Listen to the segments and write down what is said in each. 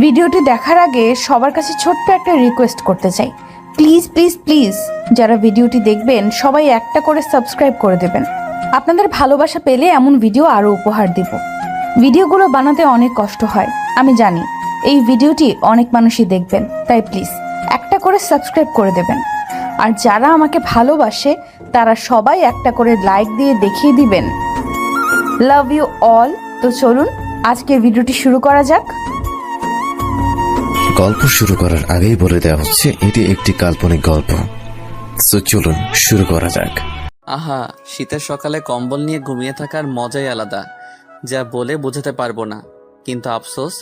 ভিডিওটি দেখার আগে সবার কাছে ছোট্ট একটা রিকোয়েস্ট করতে চাই, প্লিজ প্লিজ প্লিজ যারা ভিডিওটি দেখবেন সবাই একটা করে সাবস্ক্রাইব করে দেবেন। আপনাদের ভালোবাসা পেলে এমন ভিডিও আরও উপহার দিব। ভিডিওগুলো বানাতে অনেক কষ্ট হয় আমি জানি, এই ভিডিওটি অনেক মানুষই দেখবেন, তাই প্লিজ একটা করে সাবস্ক্রাইব করে দেবেন। আর যারা আমাকে ভালোবাসে তারা সবাই একটা করে লাইক দিয়ে দেখিয়ে দিবেন লাভ ইউ অল। তো চলুন আজকের ভিডিওটি শুরু করা যাক। গল্প শুরু করার আগেই বলে দেওয়া হচ্ছে এটি একটি কাল্পনিক গল্প। তো চলুন শুরু করা যাক। আহা, শীতের সকালে কম্বল নিয়ে ঘুমিয়ে থাকার মজাই আলাদা, যা বলে বোঝাতে পারবো না। কিন্তু আফসোস,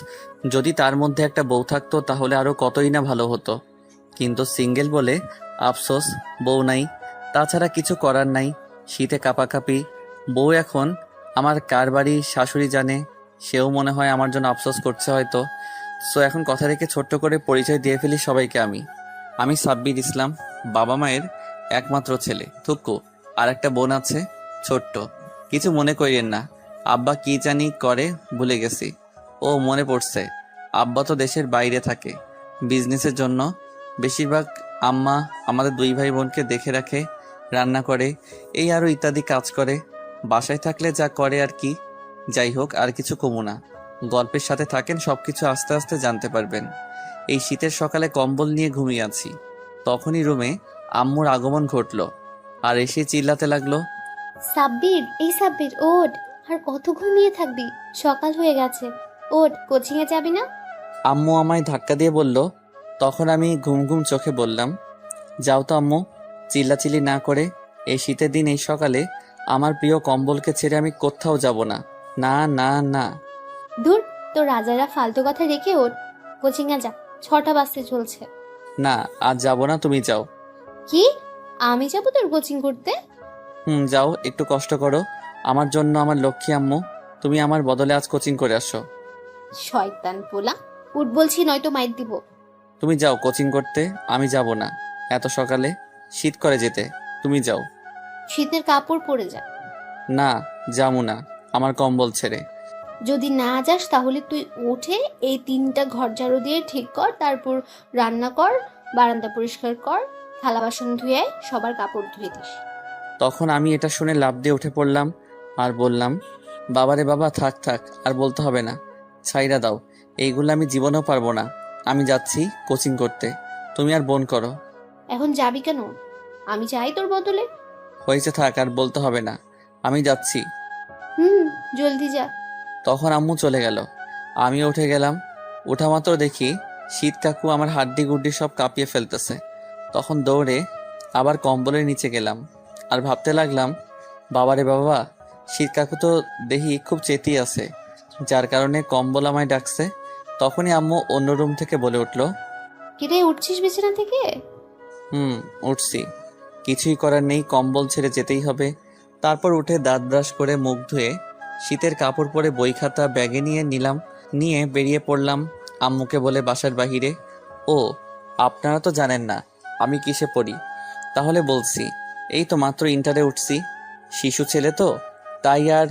যদি তার মধ্যে একটা বউ থাকতো তাহলে আরো কতই না ভালো হতো। কিন্তু সিঙ্গেল বলে আফসোস, বউ নাই, তাছাড়া কিছু করার নাই। শীতে কাঁপাকাঁপি, বউ এখন আমার কার বাড়ি শাশুড়ি জানে, সেও মনে হয় আমার জন্য আফসোস করছে হয়তো। সো এখন কথা রেখে ছোট্ট করে পরিচয় দিয়ে ফেলি সবাইকে। আমি সাব্বির ইসলাম, বাবা মায়ের একমাত্র ছেলে থুক্কু। আর একটা বোন আছে ছোট্ট। কিছু মনে করিয়েন না, আব্বা কি জানি করে ভুলে গেছি। ও মনে পড়ছে, আব্বা তো দেশের বাইরে থাকে বিজনেসের জন্য। বেশিরভাগ আম্মা আমাদের দুই ভাই বোনকে দেখে রাখে, রান্না করে, এই আরও ইত্যাদি কাজ করে। বাসায় থাকলে যা করে আর কি। যাই হোক, আর কিছু কমু না। গল্পের সাথে থাকেন, সবকিছু আস্তে আস্তে জানতে পারবেন। এই শীতের সকালে কম্বল নিয়ে ঘুমিয়ে আছি, তখনই রুমে আম্মুর আগমন ঘটলো আর এসে চিল্লাতে লাগলো, সাব্বির, এই সাব্বির ওঠ। আর কত ঘুমিয়ে থাকবি? সকাল হয়ে গেছে, ওঠ, কোচিং এ যাবি না? আম্মু আমায় ধাক্কা দিয়ে বলল। তখন আমি ঘুম ঘুম চোখে বললাম, যাও তো আম্মু, চিল্লাচিল্লি না করে। এই শীতের দিন এই সকালে আমার প্রিয় কম্বলকে ছেড়ে আমি কোথাও যাব না, না না না। দূর, তোর রাজারা ফালতু কথা রেখে ওঠ, কোচিং এ যা, 6টা বাজতে চলছে। না, আজ যাব না, তুমি যাও। কি? আমি যাব তোর কোচিং করতে? যাও, একটু কষ্ট করো আমার জন্য, আমার লক্ষ্মী আম্মু। তুমি আমার বদলে আজ কোচিং করে আসো। শয়তান পোলা, উঠ বলছি, নয়তো মাইর দিব। তুমি যাও কোচিং করতে, আমি যাব না। এত সকালে শীত করে যেতে, তুমি যাও। শীতের কাপড় পরে যা। না, যাবো না, আমার কম্বল ছেড়ে। যদি না যাস তাহলে তুই উঠে এই 3টা ঘর ঝাড়ু দিয়ে ঠিক কর, তারপর রান্না কর, বারান্দা পরিষ্কার কর, থালা বাসন ধুয়ে আয়, সবার কাপড় ধুয়ে দিস। তখন আমি এটা শুনে লাফ দিয়ে উঠে পড়লাম আর বললাম, বাবারে বাবা, থাক থাক, আর বলতে হবে না, ছাইরা দাও, এইগুলো আমি জীবনেও পারবো না। আমি যাচ্ছি কোচিং করতে, তুমি আর বোন করো। এখন যাবি কেন? আমি যাই তোর বদলে। হয়েছে, থাক, আর বলতে হবে না, আমি যাচ্ছি। জলদি যা। তখন আম্মু চলে গেল, আমি উঠে গেলাম। উঠা মাত্র দেখি শীত কাকু আমার হাড্ডি গুড্ডি সব কাঁপিয়ে ফেলতেছে। তখন দৌড়ে আবার কম্বলের নিচে গেলাম আর ভাবতে লাগলাম, বাবারে বাবা, শীত কাকু তো দেখি খুব চেতি আছে, যার কারণে কম্বল আমায় ডাকছে। তখনই আম্মু অন্য রুম থেকে বলে উঠল, কিরে, উঠছিস বিছানা থেকে? উঠছি, কিছুই করার নেই, কম্বল ছেড়ে যেতেই হবে। তারপর উঠে দাঁত ব্রাশ করে মুখ ধুয়ে শীতের কাপড় পরে বই খাতা ব্যাগে নিয়ে বেরিয়ে পড়লাম আম্মুকে বলে বাসার বাহিরে। ও, আপনারা তো জানেন না আমি কিসে পড়ি, তাহলে বলছি, এই তো মাত্র ইন্টারে উঠছি। শিশু ছেলে তো, তাই। আর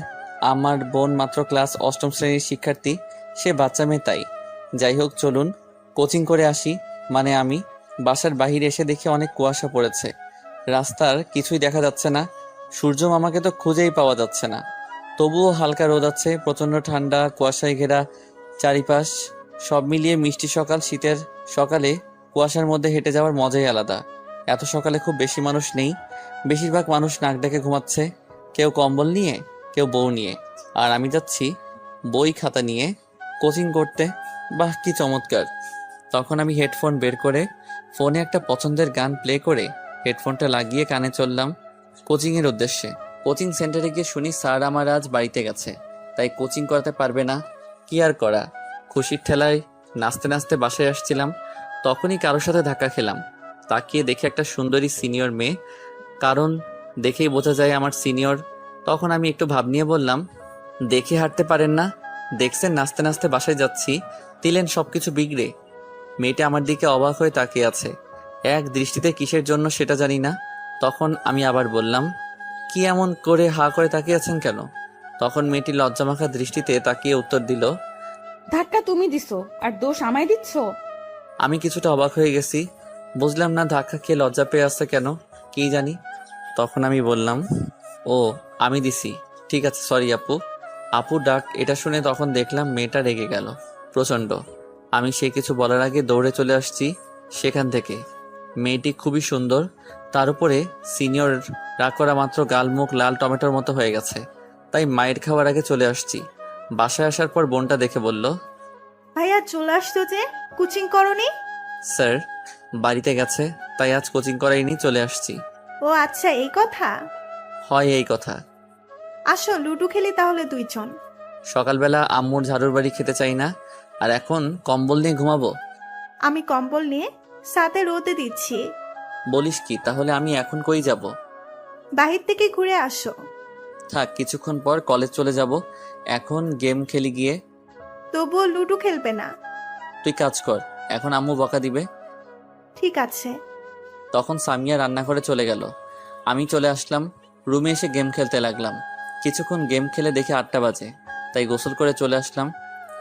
আমার বোন মাত্র ক্লাস 8ম শ্রেণীর শিক্ষার্থী, সে বাচ্চা মেয়ে, তাই। যাই হোক, চলুন কোচিং করে আসি। মানে আমি বাসার বাহিরে এসে দেখি অনেক কুয়াশা পড়েছে, রাস্তার কিছুই দেখা যাচ্ছে না, সূর্য মামাকে তো খুঁজেই পাওয়া যাচ্ছে না। তবুও হালকা রোদ আছে, প্রচন্ড ঠান্ডা, কুয়াশায় ঘেরা চারিপাশ, সব মিলিয়ে মিষ্টি সকাল। শীতের সকালে কুয়াশার মধ্যে হেঁটে যাওয়ার মজাই আলাদা। এত সকালে খুব বেশি মানুষ নেই, বেশিরভাগ মানুষ নাক ডেকে ঘুমাচ্ছে, কেউ কম্বল নিয়ে, কেউ বউ নিয়ে। আর আমি যাচ্ছি বই খাতা নিয়ে কোচিং করতে। বাহ, কি চমৎকার! তখন আমি হেডফোন বের করে ফোনে একটা পছন্দের গান প্লে করে হেডফোনটা লাগিয়ে কানে চললাম কোচিংয়ের উদ্দেশ্যে। কোচিং সেন্টারে গিয়ে শুনি স্যার আমার আজ বাড়িতে গেছে, তাই কোচিং করাতে পারবে না। কি আর করা, খুশির ঠেলায় নাচতে নাচতে বাসায় আসছিলাম, তখনই কারোর সাথে ধাক্কা খেলাম। তাকিয়ে দেখে একটা সুন্দরী সিনিয়র মেয়ে, কারণ দেখেই বোঝা যায় আমার সিনিয়র। তখন আমি একটু ভাব নিয়ে বললাম, দেখে হাঁটতে পারেন না? দেখছেন নাচতে নাচতে বাসায় যাচ্ছি, দিলেন সবকিছু বিগড়ে। মেয়েটা আমার দিকে অবাক হয়ে তাকিয়ে আছে, এক দৃষ্টিতে কিসের জন্য সেটা জানি না। তখন আমি আবার বললাম, কি এমন করে হা করে তাকিয়ে আছেন কেন? তখন মেয়েটি লজ্জামাখা দৃষ্টিতে তাকিয়ে উত্তর দিল, ধাক্কা তুমি দিছো আর দোষ আমায় দিচ্ছ? আমি কিছুটা অবাক হয়ে গেছি, বুঝলাম না ধাক্কা খেয়ে লজ্জা পেয়ে আসছে কেন, কি জানি। তখন আমি বললাম, ও আমি দিছি, ঠিক আছে সরি আপু। আপু ডাক এটা শুনে তখন দেখলাম মেয়েটা রেগে গেল প্রচণ্ড। আমি সে কিছু বলার আগে দৌড়ে চলে আসছি সেখান থেকে। মেয়েটি খুবই সুন্দর, তার উপরে সিনিয়র, রাগ করা মাত্র গাল মুখ লাল টমেটোর মতো হয়ে গেছে, তাই মায়ের খাওয়ার আগে চলে আসছি। বাসায় আসার পর বোনটা দেখে বলল, ভাইয়া চলে আসতো যে, কোচিং করনি? স্যার বাড়িতে গেছে, তাই আজ কোচিং করাইনি, চলে আসছি। ও আচ্ছা, এই কথা। হয় এই কথা। আসো লুডো খেলি তাহলে দুইজন। সকালবেলা আম্মুর ঝাড়ুর বাড়ি খেতে চাই না, আর এখন কম্বল নিয়ে ঘুমাবো? আমি কম্বল নিয়ে সাথে রোদে দিচ্ছি। বলিস কি, তাহলে আমি এখন কই যাব? বাহির থেকে ঘুরে আসো। থাক, কিছুক্ষণ পর কলেজ চলে যাব, এখন গেম খেলি গিয়ে। তবুও লুডো খেলবে না? তুই কাজ কর, এখন আম্মু বকা দিবে। ঠিক আছে। তখন সামিয়া রান্না করে চলে গেল, আমি চলে আসলাম রুমে, এসে গেম খেলতে লাগলাম। কিছুক্ষণ গেম খেলে দেখে 8টা বাজে, তাই গোসল করে চলে আসলাম।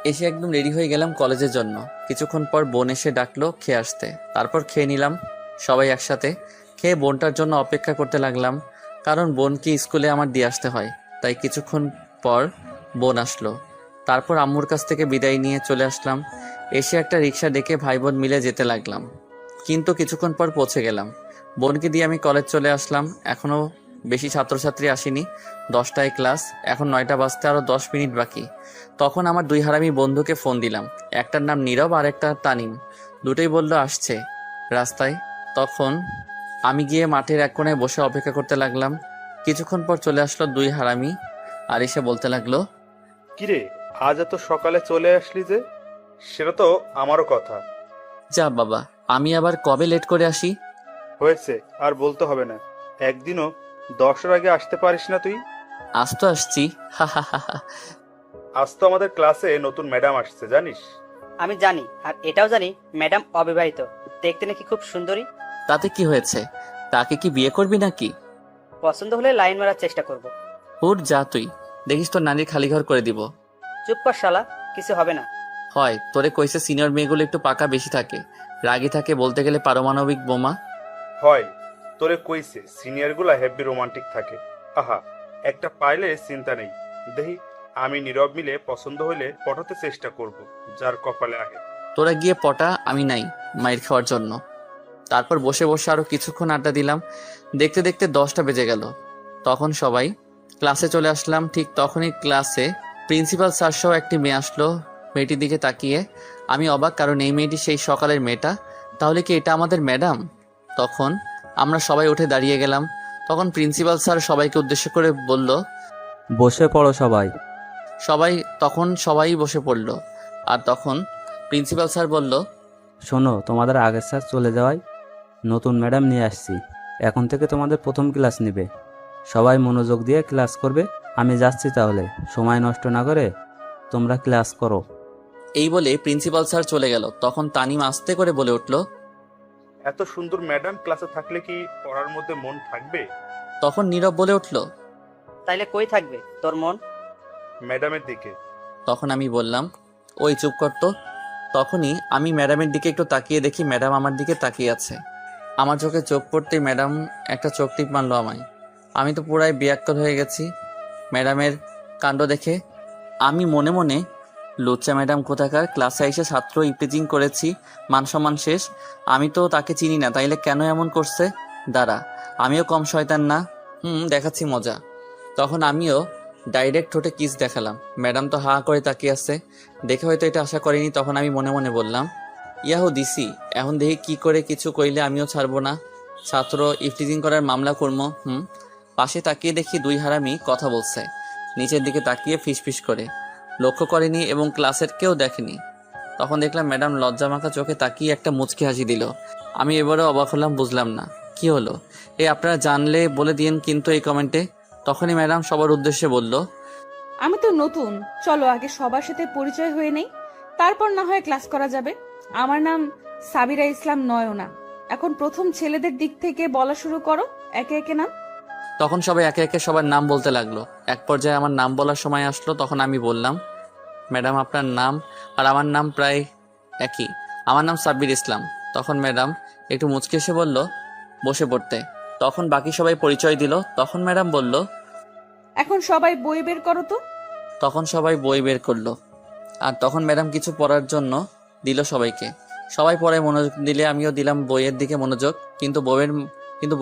এসে একদম রেডি হয়ে গেলাম কলেজের জন্য। কিছুক্ষণ পর বোন এসে ডাকলো খেয়ে আসতে, তারপর খেয়ে নিলাম সবাই একসাথে। খেয়ে বোনটার জন্য অপেক্ষা করতে লাগলাম, কারণ বোনকে স্কুলে আমার দিয়ে আসতে হয়। তাই কিছুক্ষণ পর বোন আসলো, তারপর আম্মুর কাছ থেকে বিদায় নিয়ে চলে আসলাম। এসে একটা রিক্সা ডেকে ভাই বোন মিলে যেতে লাগলাম, কিন্তু কিছুক্ষণ পর পৌঁছে গেলাম। বোনকে দিয়ে আমি কলেজ চলে আসলাম। এখনো বেশি ছাত্রছাত্রী আসেনি, 10টায় ক্লাস, এখন 9টা বাজতে আরো 10 মিনিট বাকি। তখন আমার 2 হারামি বন্ধুকে ফোন দিলাম, একটার নাম নীরব আর একটা তানিম। দুটোই বলল আসছে রাস্তায়। তখন আমি গিয়ে মাঠের এক কোণায় বসে অপেক্ষা করতে লাগলাম। কিছুক্ষণ পর চলে আসলো 2 হারামি, আর এসে বলতে লাগলো, কিরে, আজ এত সকালে চলে আসলি যে? সেটা তো আমারও কথা। যা বাবা, আমি আবার কবে লেট করে আসি? হয়েছে, আর বলতে হবে না। একদিনও 10-এর আগে আসতে পারিস না তুই? আজ তো আসছি, হা হা হা হা। আজ তো আমাদের ক্লাসে নতুন ম্যাডাম আসছে, জানিস? আমি জানি, আর এটাও জানি ম্যাডাম অবিবাহিত, দেখতে নাকি খুব সুন্দরী। তাতে কি হয়েছে, তাকে কি বিয়ে করবি নাকি? পছন্দ হলে লাইন মারার চেষ্টা করব। হুর যা তুই, দেখিস তোর নানির খালি ঘর করে দিব। চুপ কর শালা, কিছু হবে না। হয় তোরে কইছে সিনিয়র মেয়েগুলো একটু পাকা বেশি থাকে, রাগী থাকে, বলতে গেলে পারমাণবিক বোমা। হয়, তোরে কইছে সিনিয়র গুলা হেভি রোমান্টিক থাকে। আহা, একটা পাইলে চিন্তা নেই। দেখি আমি নীরব মিলে পছন্দ হইলে পটাতে চেষ্টা করব, যার কপালে আগে। তোরা গিয়ে পটা, আমি নাই মাইর খাওয়ার জন্য। তারপর বসে বসে আরো কিছুক্ষণ আড্ডা দিলাম। দেখতে দেখতে 10টা বেজে গেল। তখন সবাই ক্লাসে চলে আসলাম। ঠিক তখনই ক্লাসে প্রিন্সিপাল স্যার সহ একটি মেয়ে আসলো। মেয়েটির দিকে তাকিয়ে আমি অবাক, কারণ এই মেয়েটি সেই সকালের মেয়েটা। তাহলে কি এটা আমাদের ম্যাডাম? তখন আমরা সবাই উঠে দাঁড়িয়ে গেলাম। তখন প্রিন্সিপাল স্যার সবাইকে উদ্দেশ্য করে বলল, বসে পড়ো সবাই। সবাই বসে পড়ল। আর তখন প্রিন্সিপাল স্যার বলল, শোনো, তোমাদের আগের স্যার চলে যাওয়ায় নতুন ম্যাডাম নিয়ে আসছি। এখন থেকে তোমাদের প্রথম ক্লাস নেবে। সবাই মনোযোগ দিয়ে ক্লাস করবে। আমি যাচ্ছি তাহলে, সময় নষ্ট না করে তোমরা ক্লাস করো। এই বলে প্রিন্সিপাল স্যার চলে গেল। তখন তানিম আস্তে করে বলে উঠল, এত সুন্দর ম্যাডাম ক্লাসে থাকলে কি পড়ার মধ্যে মন থাকবে? তখন নীরব বলে উঠল, তাইলে কই থাকবে তোর মন? ম্যাডামের দিকে। তখন আমি বললাম, ওই চুপ কর তো। তখনই আমি ম্যাডামের দিকে একটু তাকিয়ে দেখি ম্যাডাম আমার দিকে তাকিয়ে আছে। আমার চোখে চোখ পড়তেই ম্যাডাম একটা চোখ টিপ মারলো আমায়। আমি তো পুরাই বেয়াক্কেল হয়ে গেছি ম্যাডামের কাণ্ড দেখে। আমি মনে মনে, লুচ্চা ম্যাডাম কোথাকার, ক্লাসে এসে ছাত্র ইপটিজিং করেছি, মান সম্মান শেষ। আমি তো তাকে চিনি না, তাইলে কেন এমন করছে? দাঁড়া, আমিও কম শয়তান না, দেখাচ্ছি মজা। তখন আমিও ডাইরেক্ট ঠোঁটে কিস দেখালাম। ম্যাডাম তো হা করে তাকিয়ে আছে, দেখে হয়তো এটা আশা করিনি। তখন আমি মনে মনে বললাম, ইয়াহু দিছি, এখন দেখি কি করে কিছু কইলে আমিও ছাড়বো না, ছাত্র ইফটিজিং করার মামলা করবো। পাশে তাকিয়ে দেখি 2 হারামি কথা বলছে, নিচের দিকে তাকিয়ে ফিসফিস করে। লক্ষ্য করেনি এবং ক্লাসের কেউ দেখেনি। তখন দেখলাম ম্যাডাম লজ্জা মাখা চোখে তাকিয়ে একটা মুচকি হাসি দিল। আমি এবারে অবাক হলাম, বুঝলাম না কি হলো। আপনারা জানলে বলে দিন কিন্তু এই কমেন্টে। তখনই ম্যাডাম সবার উদ্দেশ্যে বলল, আমি তো নতুন, চলো আগে সবার সাথে পরিচয় হয়ে নেই, তারপর না হয় ক্লাস করা যাবে। আমার নাম সাবিরা ইসলাম নয়না। এখন প্রথম ছেলেদের দিক থেকে বলা শুরু করো, একে একে নাম। তখন সবাই একে একে সবার নাম বলতে লাগলো। এক পর্যায়ে আমার নাম বলার সময় আসলো। তখন আমি বললাম, ম্যাডাম আপনার নাম আর আমার নাম প্রায় একই, আমার নাম সাব্বির ইসলাম। তখন ম্যাডাম একটু মুচকে এসে বলল বসে পড়তে। তখন বাকি সবাই পরিচয় দিল। তখন ম্যাডাম বলল, এখন সবাই বই বের করো তো। তখন সবাই বই বের করলো। আর তখন ম্যাডাম কিছু পড়ার জন্য দিল সবাইকে। সবাই পড়ায় মনোযোগ দিলে আমিও দিলাম বইয়ের দিকে মনোযোগ। কিন্তু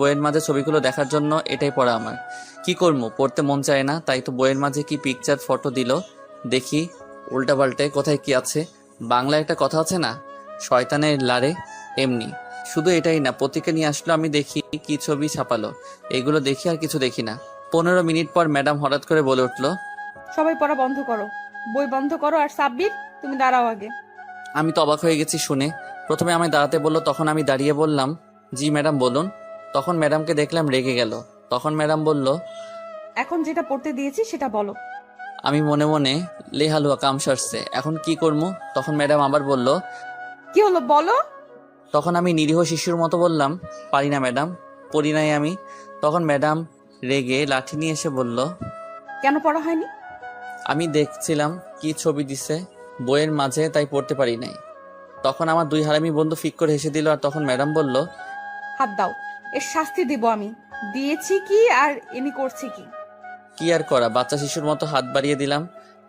বইয়ের মাঝে ছবিগুলো দেখার জন্য এটাই পড়া আমার। কি করবো, পড়তে মন চায় না, তাই তো বইয়ের মাঝে কি পিকচার ফটো দিল দেখি উল্টাপাল্টে কোথায় কি আছে। বাংলায় একটা কথা আছে না, শয়তানের লারে, এমনি। শুধু এটাই না, পত্রিকা নিয়ে আসলো, আমি দেখি কি ছবি ছাপালো, এগুলো দেখি আর কিছু দেখি না। 15 মিনিট পর ম্যাডাম হঠাৎ করে বলে উঠলো, সবাই পড়া বন্ধ করো, বই বন্ধ করো। আর সাব্বির, তুমি দাঁড়াও আগে। আমি তো অবাক হয়ে গেছি শুনে। প্রথমে আমায় দাঁড়াতে বললো, তখন আমি দাঁড়িয়ে বললাম, জি ম্যাডাম বলুন। তখন ম্যাডামকে দেখলাম রেগে গেল। তখন ম্যাডাম বলল, এখন যেটা পড়তে দিয়েছি সেটা বলো। আমি মনে মনে লেহালুয়া কাম সারছে, এখন কি করবো। তখন ম্যাডাম আবার বলল। কি হলো বলো। তখন আমি নিরীহ শিশুর মতো বললাম, পারি না ম্যাডাম, পড়ি নাই আমি। তখন ম্যাডাম রেগে লাঠি নিয়ে এসে বলল, কেন পড়া হয়নি? আমি দেখছিলাম কি ছবি দিছে বইয়ের মাঝে, তাই পড়তে পারি নাই। তখন আমার দুই হারামি বন্ধু ফিক করে হেসে দিল। আর তখন ম্যাডাম বলল, হাত দাও, এর শাস্তি দিব আমি। দিয়েছি কি আর এনি করছি কি? কি আর করা, বাচ্চা শিশুর মতো হাত বাড়িয়ে দিলাম।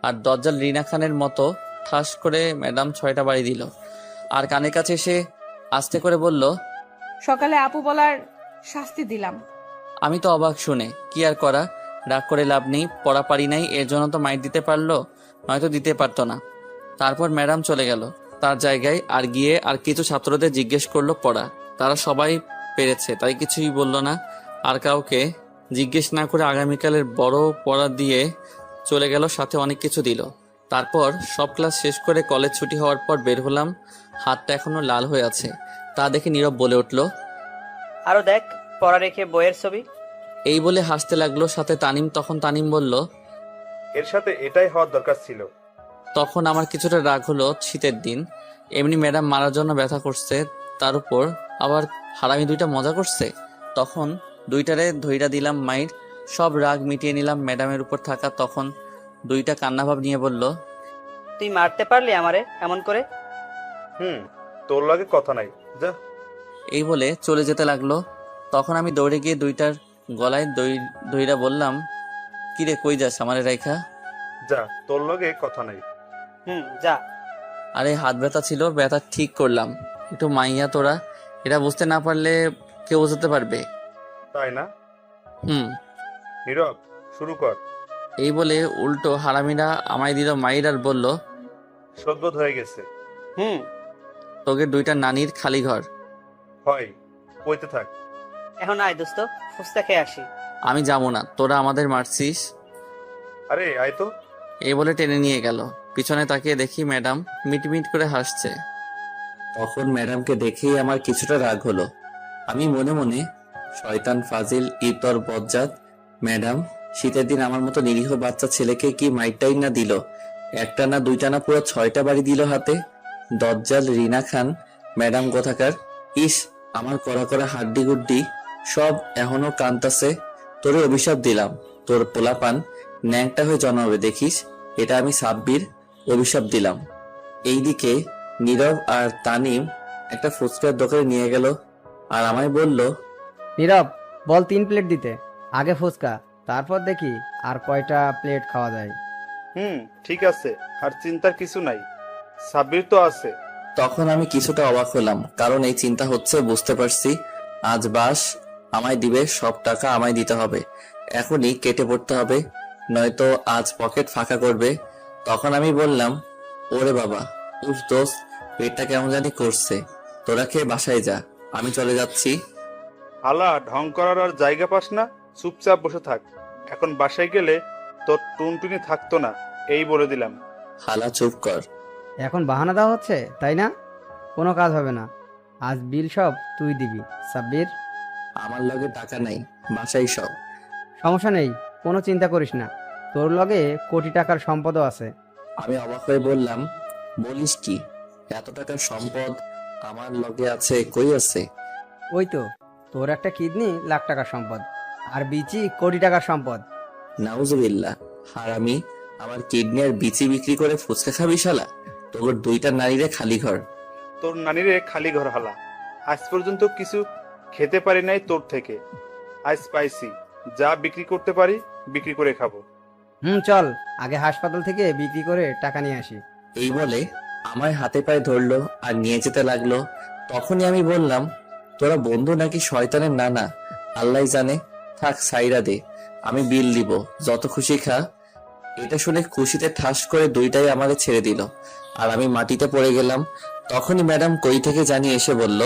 আর দজ্জাল রিনা খানের মতো ঠাস করে ম্যাডাম 6টা বাড়ি দিল। আর কানের কাছে এসে আস্তে করে বলল, সকালে আপু বলার শাস্তি দিলাম। আমি তো অবাক শুনে। কি আর করা, রাগ করে লাভ নেই, পড়া পারি নাই, এর জন্য তো মাইর দিতে পারলো, নয়তো দিতে পারতো না। তারপর ম্যাডাম চলে গেল তার জায়গায়। আর গিয়ে আর কিছু ছাত্রদের জিজ্ঞেস করলো পড়া, তারা সবাই পেরেছে, তাই কিছুই বলল না। আর কাউকে জিজ্ঞেস না করে আগামীকালের বড় পড়া দিয়ে চলে গেল, সাথে অনেক কিছু দিল। তারপর সব ক্লাস শেষ করে কলেজ ছুটি হওয়ার পর বের হলাম। হাতটা এখনো লাল হয়ে আছে। তা দেখে নীরব বলে উঠলো, আরো দেখ, পড়া রেখে বইয়ের ছবি। এই বলে হাসতে লাগলো সাথে তানিম। তখন তানিম বলল, এর সাথে এটাই হওয়ার দরকার ছিল। তখন আমার কিছুটা রাগ হলো। শীতের দিন, এমনি ম্যাডাম মারার জন্য ব্যথা করছে, তার উপর আবার হারামি দুইটা মজা করছে। তখন দুইটারে ধইরা দিলাম মাইর। সব রাগ মিটিয়ে নিলাম ম্যাডামের উপর থাকা। তখন দুইটা কান্নাভাব নিয়ে বলল, তুই মারতে পারলি আমারে এমন করে? তোর লাগে কথা নাই, যা। এই বলে চলে যেতে লাগলো। তখন আমি দৌড়ে গিয়ে দুইটার গলায় দইরা বললাম, কিরে কই যাস আমারে রাইখা? যা, তোর লগে কথা নাই। যা। আরে হাত ব্যথা ছিল, ব্যথা ঠিক করলাম। একটু মাইয়া তোরা, এটা বুঝতে না পারলে কেউ বোঝাতে পারবে? তাই না? হুম। নীরব, শুরু কর। এই বলে উল্টো হারামিরা আমায় দিল মাইর আর বলল, সদবোধ হয়ে গেছে। তোকে দুইটা নানির খালি ঘর। হয়, কইতে থাক। এখন আয় দোস্ত, ফুচকা খেয়ে আসি। আমি যাবো না, তোরা আমাদের মারছিস। আরে আয় তো। এই বলে টেনে নিয়ে গেল। পিছনে তাকিয়ে দেখি ম্যাডাম মিটমিট করে হাসছে। তখন ম্যাডামকে দেখেই আমার কিছুটা রাগ হলো। আমি মনে মনে, শয়তান ফাজিল ইতর বজ্জাত ম্যাডাম, শীতের দিন আমার মতো নিরীহ বাচ্চা ছেলেকে কি মাইরটাই না দিল, একটা না দুইটা না পুরো 6টা বাড়ি দিল হাতে। দজ্জাল রিনা খান ম্যাডাম কোথাকার। ইস, আমার করা করা হাড্ডি গুড্ডি সব এখনো কান্তাছে। তোরে অভিশাপ দিলাম, তোর পোলাপান ন্যাংটা হয়ে জন্মাবে দেখিস। এটা আমি সাব্বির অভিশাপ দিলাম। এইদিকে নীরব আর তানিম একটা ফুচকার দোকানে নিয়ে গেল আর আমায় বলল, নীরব, বল 3 প্লেট দিতে। আগে ফুচকা, তারপর দেখি আর কয়টা প্লেট খাওয়া যায়। ঠিক আছে, আর চিন্তার কিছু নাই, সাব্বির তো আছে। তখন আমি কিছুটা অবাক হলাম, কারণ এই চিন্তা হচ্ছে, বুঝতে পারছি আজ বাস আমায় দিবে, সব টাকা আমায় দিতে হবে, এখনই কেটে পড়তে হবে, নয়তো আজ পকেট ফাঁকা করবে। তখন আমি বললাম, ওরে বাবা, উফ দোস্ত, পেটটা কেমন জানি করছে, তোরা খেয়ে বাসায় যা, আমি চলে যাচ্ছি। হালা, ঢং করার আর জায়গা পাস না, চুপচাপ বসে থাক। এখন বাসায় গেলে তোর টুনটুনি থাকতো না, এই বলে দিলাম। হালা চুপ কর। এখন বাহানা দেওয়া হচ্ছে, তাই না? কোনো কাজ হবে না, আজ বিল সব তুই দিবি সাব্বির। আমার লগে টাকা নাই, বাসায় সব। সমস্যা নেই, কোনো চিন্তা করিস না, তোর লগে কোটি টাকার সম্পদও আছে। আমি অবাক হয়ে বললাম, বলিস কি, এত টাকার সম্পদ আমার লগে আছে? কই আছে? ওই তো, তোর একটা কিডনি লাখ টাকার সম্পদ, আর বিচি কোটি টাকার সম্পদ। নাউজুবিল্লাহ, হারামি, আমার কিডনি আর বিচি বিক্রি করে ফুচকা খাবি শালা? তোর দুইটা নারীরে খালি ঘর। তোর নানিরে খালি ঘর হালা। আজ পর্যন্ত কিছু খেতে পারি নাই তোর থেকে। আজ পাইছি, যা বিক্রি করতে পারি বিক্রি করে খাবো। চল আগে হাসপাতাল থেকে বিক্রি করে টাকা নিয়ে আসি। এই বলে আমার হাতে পায়ে ধরলো আর নিয়ে যেতে লাগলো। তখনই আমি বললাম, তোরা বন্ধু নাকি শয়তানের নানা, আল্লাহ জানে। থাক সাইরা দে, আমি বিল দিব, যত খুশি খা। এটা শুনে খুশিতে ঠাস করে দুইটাই আমাকে ছেড়ে দিল আর আমি মাটিতে পড়ে গেলাম। তখনই ম্যাডাম কই থেকে জানি এসে বলল।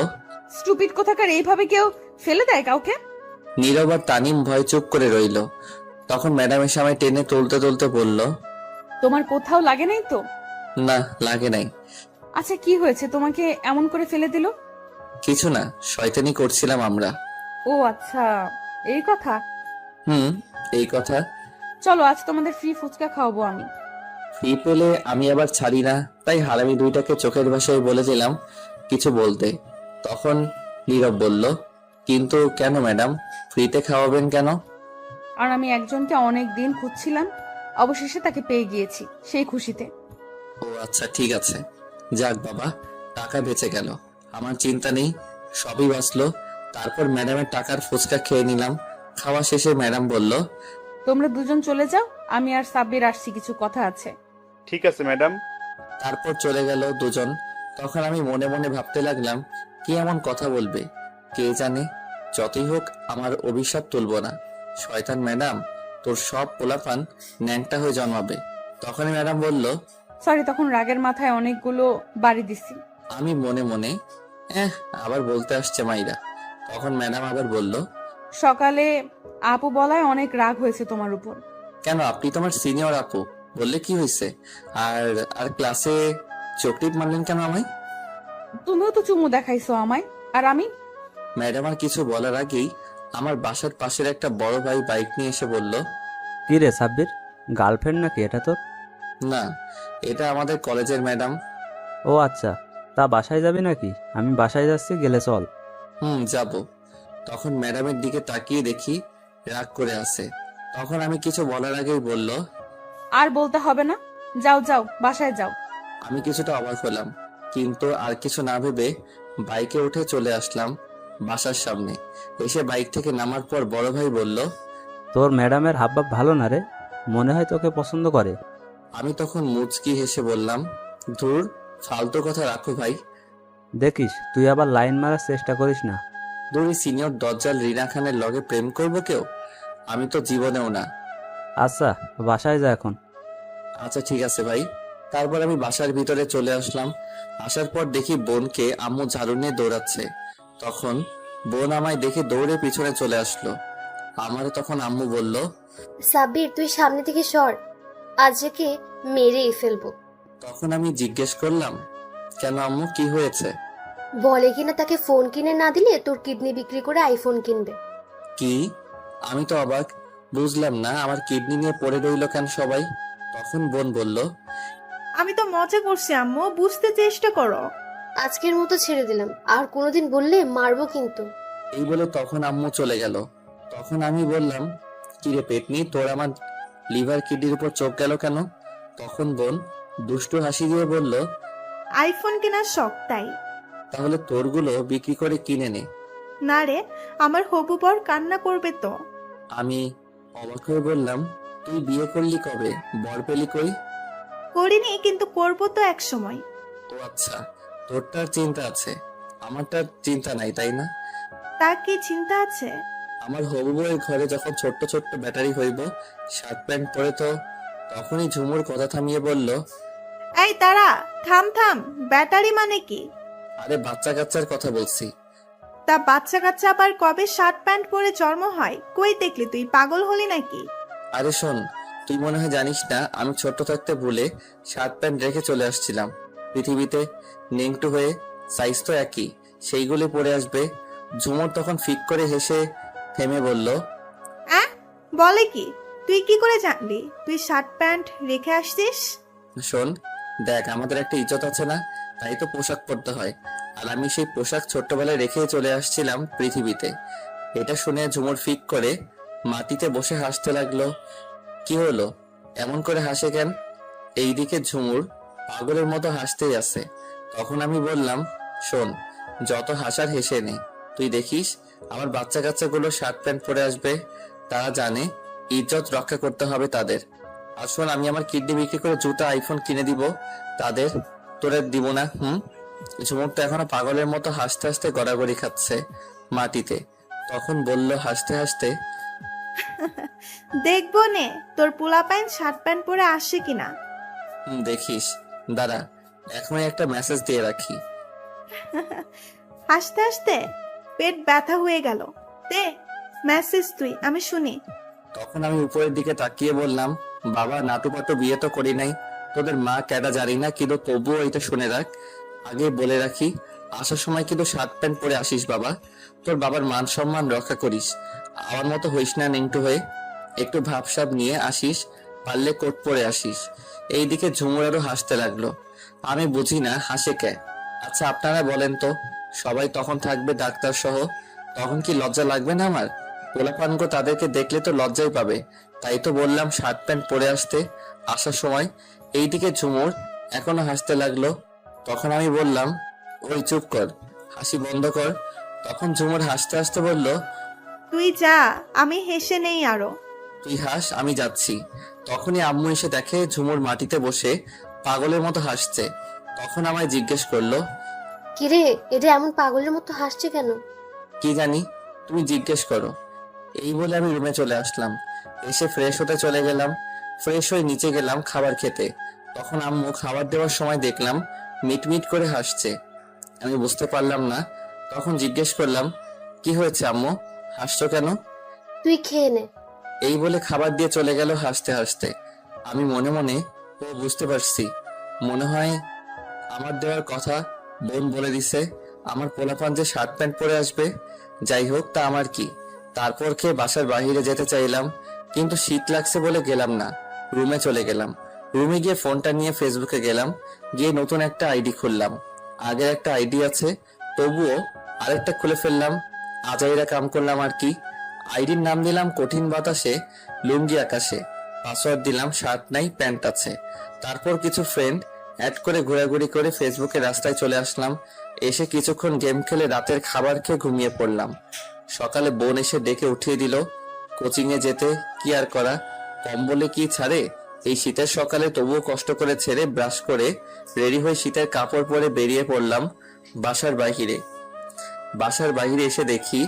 স্টুপিড কোথাকার, এইভাবে কেউ ফেলে দেয় কাউকে? নীরব আর তানিম ভয় চুপ করে রইল। তখন ম্যাডাম এসে আমায় টেনে তুলতে তুলতে বলল, তোমার কোথাও লাগে নাই তো? না লাগে নাই। আচ্ছা কি হয়েছে, তোমাকে এমন করে ফেলে দিল? কিছু না, শয়তানি করছিলাম আমরা। ও আচ্ছা, এই কথা। এই কথা। চলো আজ তোমাদের ফ্রি ফুচকা খাওয়াবো আমি। ফ্রি পেলে আমি আবার ছাড়ি না, তাই হারামি দুইটাকে চোখের ভাষায় বলে দিলাম কিছু বলতে। তখন নীরব বলল, কিন্তু কেন ম্যাডাম, ফ্রিতে খাওয়াবেন কেন? আর আমি একজনকে অনেক দিন খুঁজছিলাম, অবশেষে তাকে পেয়ে গিয়েছি, সেই খুশিতে। ও আচ্ছা ঠিক আছে, যাক বাবা, টাকা বেঁচে গেল, আমার চিন্তা নেই, সবই বাঁচলো। তারপর ম্যাডামের টাকার ফুচকা খেয়ে নিলাম। খাওয়া শেষে ম্যাডাম বলল, তোমরা দুজন চলে যাও, আমি আর সাব্বির আসছি, কিছু কথা আছে। ঠিক আছে ম্যাডাম। তারপর চলে গেল দুজন। তখন আমি মনে মনে ভাবতে লাগলাম, কি এমন কথা বলবে কে জানে। যতই হোক আমার অভিশাপ তুলবো না। শয়তান ম্যাডাম, তোর সব পোলাপান ন্যাংটা হয়ে জন্মাবে। তখনই ম্যাডাম বলল, সরি, তখন রাগের মাথায় অনেকগুলো বাড়ি দিছি। আমি মনে মনে আবার বলতে আসছে মাইরা। তখন ম্যাডাম আবার বলল, সকালে আপু বলায় অনেক রাগ হয়েছে তোমার উপর। কেন, আপনি তোমার সিনিয়র আপু, বললে কি হয়েছে? আর আর ক্লাসে চকলেট মারলেন কেন আমায়? তুমিও তো চুমু দেখাইছো আমায়, আর আমি? ম্যাডাম আর কিছু বলার আগেই আমার বাসার পাশের একটা বড় ভাই বাইক নিয়ে এসে বলল, কি রে সাব্বির, গার্লফ্রেন্ড নাকি এটা তোর? না, এটা আমাদের কলেজের ম্যাডাম। ও আচ্ছা, তা বাসায় যাবি নাকি? আমি বাসায় যাচ্ছি, গেলে চল। যাব। তখন ম্যাডামের দিকে তাকিয়ে দেখি রাগ করে আছে। তখন আমি কিছু বলার আগেই বলল, আর বলতে হবে না, যাও যাও বাসায় যাও। আমি কিছুটা অবাক হলাম, কিন্তু আর কিছু না ভেবে বাইকে উঠে চলে আসলাম বাসার সামনে। এসে বাইক থেকে নামার পর বড় ভাই বলল, তোর ম্যাডামের হাবভাব ভালো না রে, মনে হয় তোকে পছন্দ করে। আমি তখন মুচকি হেসে বললাম, ধুর, ফালতু কথা রাখো ভাই। দেখিস তুই আবার লাইন মারার চেষ্টা করিস না। দূরে সিনিয়র দজ্জাল রিনা খানের লগে প্রেম করবো কেউ? আমি তো জীবনেও না। আচ্ছা বাসায় যা এখন। আচ্ছা ঠিক আছে ভাই। তারপর আমি বাসার ভিতরে চলে আসলাম। আসার পর দেখি বোনকে আম্মু ঝাড়ু নিয়ে দৌড়াচ্ছে। তখন বোন আমায় দেখে দৌড়ে পিছনে চলে আসলো। আমারে তখন আম্মু বলল, সাব্বির তুই সামনে থেকে সর, আজকে মেরেই ফেলবো। তখন আমি জিজ্ঞেস করলাম, কেন আম্মু, কি হয়েছে? বলে কিনা তাকে ফোন কিনে না দিলে তোর কিডনি বিক্রি করে আইফোন কিনবে। কি? আমি তো অবাক, বুঝলাম না আমার কিডনি নিয়ে পড়ে রইল কেন সবাই। তখন বোন বলল, আমি তো মজা করছি আম্মু, বুঝতে চেষ্টা করো। আজকের মতো ছেড়ে দিলাম, আর কোনোদিন বললে মারবো কিন্তু। এই বলে তখন আম্মু চলে গেল। তখন আমি বললাম, কিরে পেটনি, তোর আমার লিভার কিডনির উপর চোখ গেল কেন? তখন বোন দুষ্টু হাসি দিয়ে বলল, আইফোন কেনার শখ তাই। তাহলে তোরগুলো বিক্রি করে কিনে নে। না রে, আমার হবু বর কান্না করবে তো। আমি অবাক হয়ে বললাম, তুই বিয়ে করলি কবে, বর পেলি কই? করিনি, কিন্তু করবো তো এক সময়। ও আচ্ছা, তোরটার চিন্তা আছে, আমারটার চিন্তা নাই তাই না? তার কি চিন্তা আছে? আমার হবু বউয়ের ঘরে যখন ছোট্ট ছোট্ট ব্যাটারি হইব, শার্ট প্যান্ট পরে, তো তখনই ঝুমুর কথা থামিয়ে বলল, এই তারা, থাম থাম, ব্যাটারি মানে কি? আরে বাচ্চা কাচ্চার কথা বলছি। তা বাচ্চা কাচ্চা আবার কবে শার্ট প্যান্ট পরে জন্ম হয়? কই দেখলি, তুই পাগল হলি নাকি? আরে শোন, তুই মনে হয় জানিস না, আমি ছোট্ট থাকতে ভুলে শার্ট প্যান্ট রেখে চলে আসছিলাম পৃথিবীতে, নেংটু হয়ে, সাইজ তো একই, সেইগুলি পরে আসবে। ঝুমুর তখন ফিক করে হেসে থেমে বলল, বলে কি? তুই কি করে জানলি তুই শার্ট প্যান্ট রেখে আসছিস? শোন দেখ, আমাদের একটা ইজ্জত আছে না, তাই তো পোশাক পরতে হয়। আর আমি সেই পোশাক ছোট্টবেলায় রেখে চলে আসছিলাম পৃথিবীতে। এটা শুনে ঝুমুর ফিক করে মাটিতে বসে হাসতে লাগলো। কি হলো, এমন করে হাসে কেন? এইদিকে ঝুমুর পাগলের মতো হাসতেই আছে। তখন আমি বললাম, শোন, যত হাসার হেসে নে। তুই দেখিস আমার বাচ্চা কাচ্চাগুলো শার্ট প্যান্ট পরে আসবে, তারা জানে ইজ্জত রক্ষা করতে হবে তাদের। আর শোন, আমি আমার কিডনি বিক্রি করে জুতা আইফোন কিনে দিব তাদের, তোরে দিব না। ঝুমুর তো এখনো পাগলের মতো হাসতে হাসতে গড়াগড়ি খাচ্ছে মাটিতে। তখন বলল হাসতে হাসতে, দেখবো নে তোর পোলা প্যান্ট শার্ট প্যান্ট পরে আসে কিনা। দেখিস, দাঁড়া, এখনই একটা মেসেজ দিয়ে রাখি। হাসতে হাসতে পেট ব্যথা হয়ে গেল। দে মেসেজ তুই, আমি শুনি। তখন আমি উপরের দিকে তাকিয়ে বললাম, বাবা, নাটু পাটু বিয়ে তো করি নাই, তোদের মা ক্যাডা জানি না, কিন্তু তবুও এটা শুনে রাখ, আগে বলে রাখি, আসার সময় কিন্তু শার্ট প্যান্ট পরে আসিস বাবা। তোর বাবার মান সম্মান রক্ষা করিস, আমার মতো হইস না নেংটু হয়ে। একটু ভাবসাব নিয়ে আসিস, পারলে কোট পরে আসিস। এইদিকে ঝুমুর আরো হাসতে লাগলো। আমি বুঝি না হাসে কে। আচ্ছা আপনারা বলেন তো, সবাই তখন থাকবে ডাক্তার সহ, তখন কি লজ্জা লাগবে না আমার? পোলাপানগো তাদেরকে দেখলে তো লজ্জাই পাবে, তাই তো বললাম শার্ট প্যান্ট পরে আসতে আসার সময়। এইদিকে ঝুমুর এখনো হাসতে লাগলো। তখন আমি বললাম, ওই চুপ কর, হাসি বন্ধ কর। তখন ঝুমুর হাসতে হাসতে বলল, তুই যা, আমি হেসে নেই আরো। তুই হাস, আমি যাচ্ছি। তখনই আম্মু এসে দেখে ঝুমুর মাটিতে বসে পাগলের মতো হাসছে। তখন আমায় জিজ্ঞেস করলো, কিরে, এটা এমন পাগলের মতো হাসছে কেন? কি জানি, তুমি জিজ্ঞেস করো। এই বলে আমি রুমে চলে আসলাম। এসে ফ্রেশ হতে চলে গেলাম। ফ্রেশ হয়ে নিচে গেলাম খাবার খেতে। তখন আম্মু খাবার দেওয়ার সময় দেখলাম মিটমিট করে হাসছে। আমি বুঝতে পারলাম না। তখন জিজ্ঞেস করলাম, কি হয়েছে আম্মু, হাসছো কেন? তুই খেয়ে নে। এই বলে খাবার দিয়ে চলে গেল হাসতে হাসতে। আমি মনে মনে, ও বুঝতে পারছি, মনে হয় আমার দেওয়ার কথা বোন বলে দিছে, আমার পোলাপান যে শার্ট প্যান্ট পরে আসবে। যাই হোক, তা আমার কি। তারপর খেয়ে বাসার বাহিরে যেতে চাইলাম, কিন্তু শীত লাগছে বলে গেলাম না। রুমে চলে গেলাম। রুমে গিয়ে ফোনটা নিয়ে ফেসবুকে গেলাম, গিয়ে নতুন একটা আইডি খুললাম। আগের একটা আইডি আছে, তবুও আরেকটা খুলে ফেললাম। আজাইরা কাম করলাম আর কি। আইডির নাম দিলাম কঠিন বাতাসে লুঙ্গি আকাশে। পাসওয়ার্ড দিলাম শার্ট নাই প্যান্ট আছে। তারপর কিছু ফ্রেন্ড অ্যাড করে ঘোরাঘুরি করে ফেসবুকে রাস্তায় চলে আসলাম। এসে কিছুক্ষণ গেম খেলে রাতের খাবার খেয়ে ঘুমিয়ে পড়লাম। সকালে বোন এসে ডেকে উঠিয়ে দিল। কোচিং এ যেতে কি আর করা, কম্বলে কি ছাড়ে। এই শীতের সকালে তবুও কষ্ট করে ছেড়ে ব্রাশ করে রেডি হয়ে শীতের কাপড় পরে বেরিয়ে পড়লাম বাসার বাহিরে। বাসার বাইরে এসে দেখি